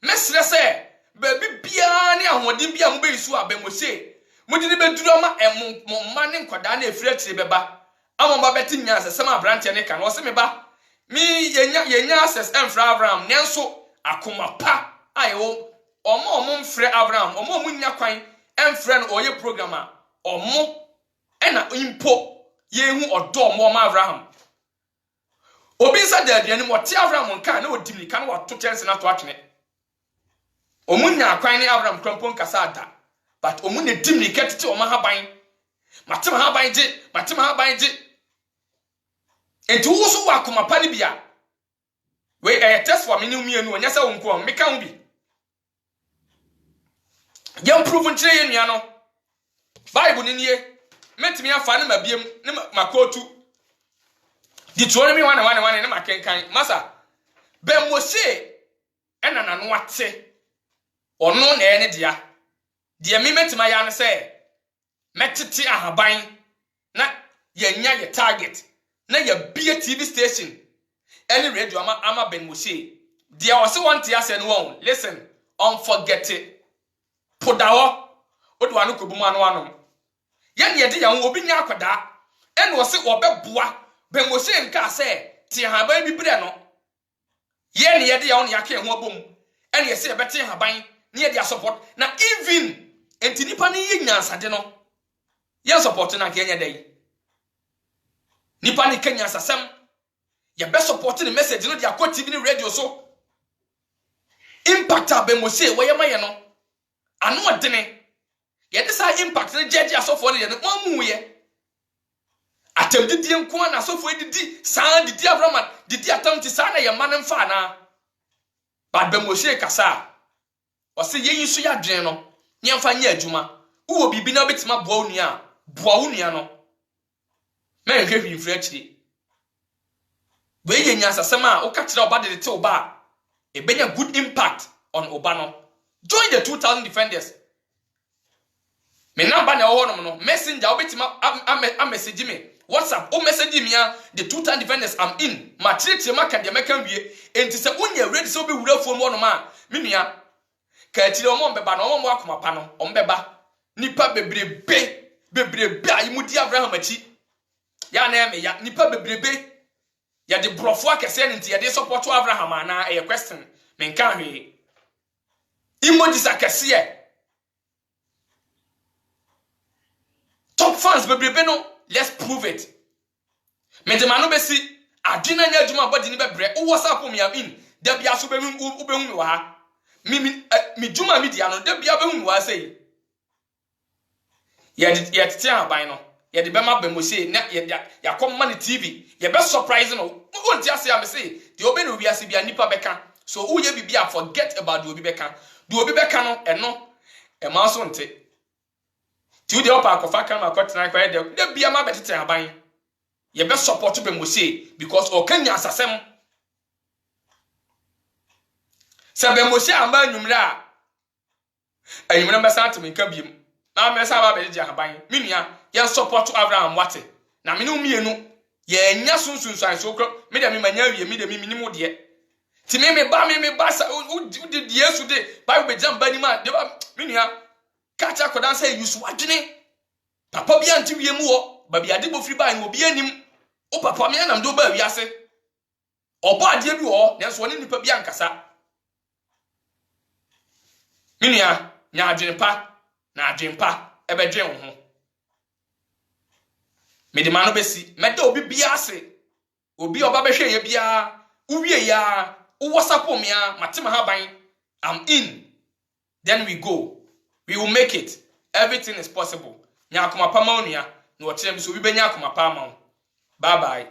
me sere say baby bia ne ahoden bia mo be isu abemose mudi ne beduru ma emma ne nkoda na efiri atire beba amomba beti nyansa sema branche ne kan o se me ba mi yenya access emfra Abraham nenso akoma pa ayo omo mfre Abraham omo nya kwan emfre no oye programmer omo ena impo yehu odo omo ma Abraham obi sa da aduane mo te Abraham nka na odimni kan wa to chance na to atwene omunya kwan ni Abraham krampon kasa ada but omunye dimni ketete o mahaban matem haban je enti wo so wa akoma pa ni bia we test for me ni mienu onya sa wonko me ka ho bi yam prove nchire ye nua no Bible ni nie metimi afa ne mabiem ne makotu Deuteronomy 1:1 ne makenkan masa be Mose ena nanu ate ono na ene dia mi metima ya ne se metete ahaban na yenya ye target na ya bia TV station any radio ama Ben Mose dia wose want ya se no won listen unforget it podawo odwa no kobumu anu ya ne de ya wo obi nya akoda ene wose obeboa Ben Mose nka se ti ahaban bi bre no ye ne de ya won ya ka ho abom ene ye se bete ahaban ne dia support na even enti nipa ne ye nyansade no ye support na ka enya dai nipa ne kanya sasam ye be support the message no dia ko TV ni radio so impact Ben Mose wo ye maye no anu odene ye de sa impact ne jeje asofo ne ye no mamu ye atem didi nko na asofo didi sa didi Abraham didi atam ti sa na ye manem fa na ba Ben Mose kasa o se ye yisu ya dwen no nyemfa nya adwuma wo bibi na betima boa onua boa onua no men hwehwe mfiri akiri we ye nyansasem a wo ka kire oba de te oba e benya good impact on oba no join the 2000 defenders me number na wo no messenger wo betima a message me WhatsApp o message me the 2000 defenders I'm in ma kire ma ka de meka wie enti se unya ready so be wura fuom wo no ma me nua ka tire omo mbeba na omo akoma pa no ombeba nipa bebrebe ayimudi Abraham achi ya na eme ya nipa bebrebe ya de brofo akese nti ya de support Abraham ana e question me nka hwe emoji sakese top fans bebrebe no let's prove it me de mano besi adwena nya adwuma body ni bebre wo WhatsApp me am in da bia so behu me wa ha mi juma media no da bia behu wa sei ye tete aban no ye de bema Ben Mose na ya komma ne TV ye be surprise no won ti ase am say de obi no wiase bia nipa beka so wo ye bibia forget about the obi beka no eno e ma so nte ti wo de opa akofa kan akotena kwa de bia ma betete aban ye be support be Mose because o kan asasem se be Mose amba nwumra a enwumra be santi me kan biem ma me sa ba be je haban me nua ye support Abraham wate na me no mienu ye nya sunsunsan so kro me de me manya wie me de me minim de ti me ba sa u de Yesu de Bible be jam ba ni ma de ba me nua kacha kodan say yusu adwene papa bia nti wie mu wo ba bia de bo firi ba ni obi anim o papa me anam do ba wi ase obo ade bi wo na so ne nipa bia nkasa me nua nya adwene pa na adwene pa e be dwen ho me de mano besi me de obi bia ase obi oba be hwe ye bia uwie ya u whatsapp me a matema haban I'm in then we go we will make it everything is possible nya akoma pa ma onua na o kire mi so obi benya akoma pa ma bye bye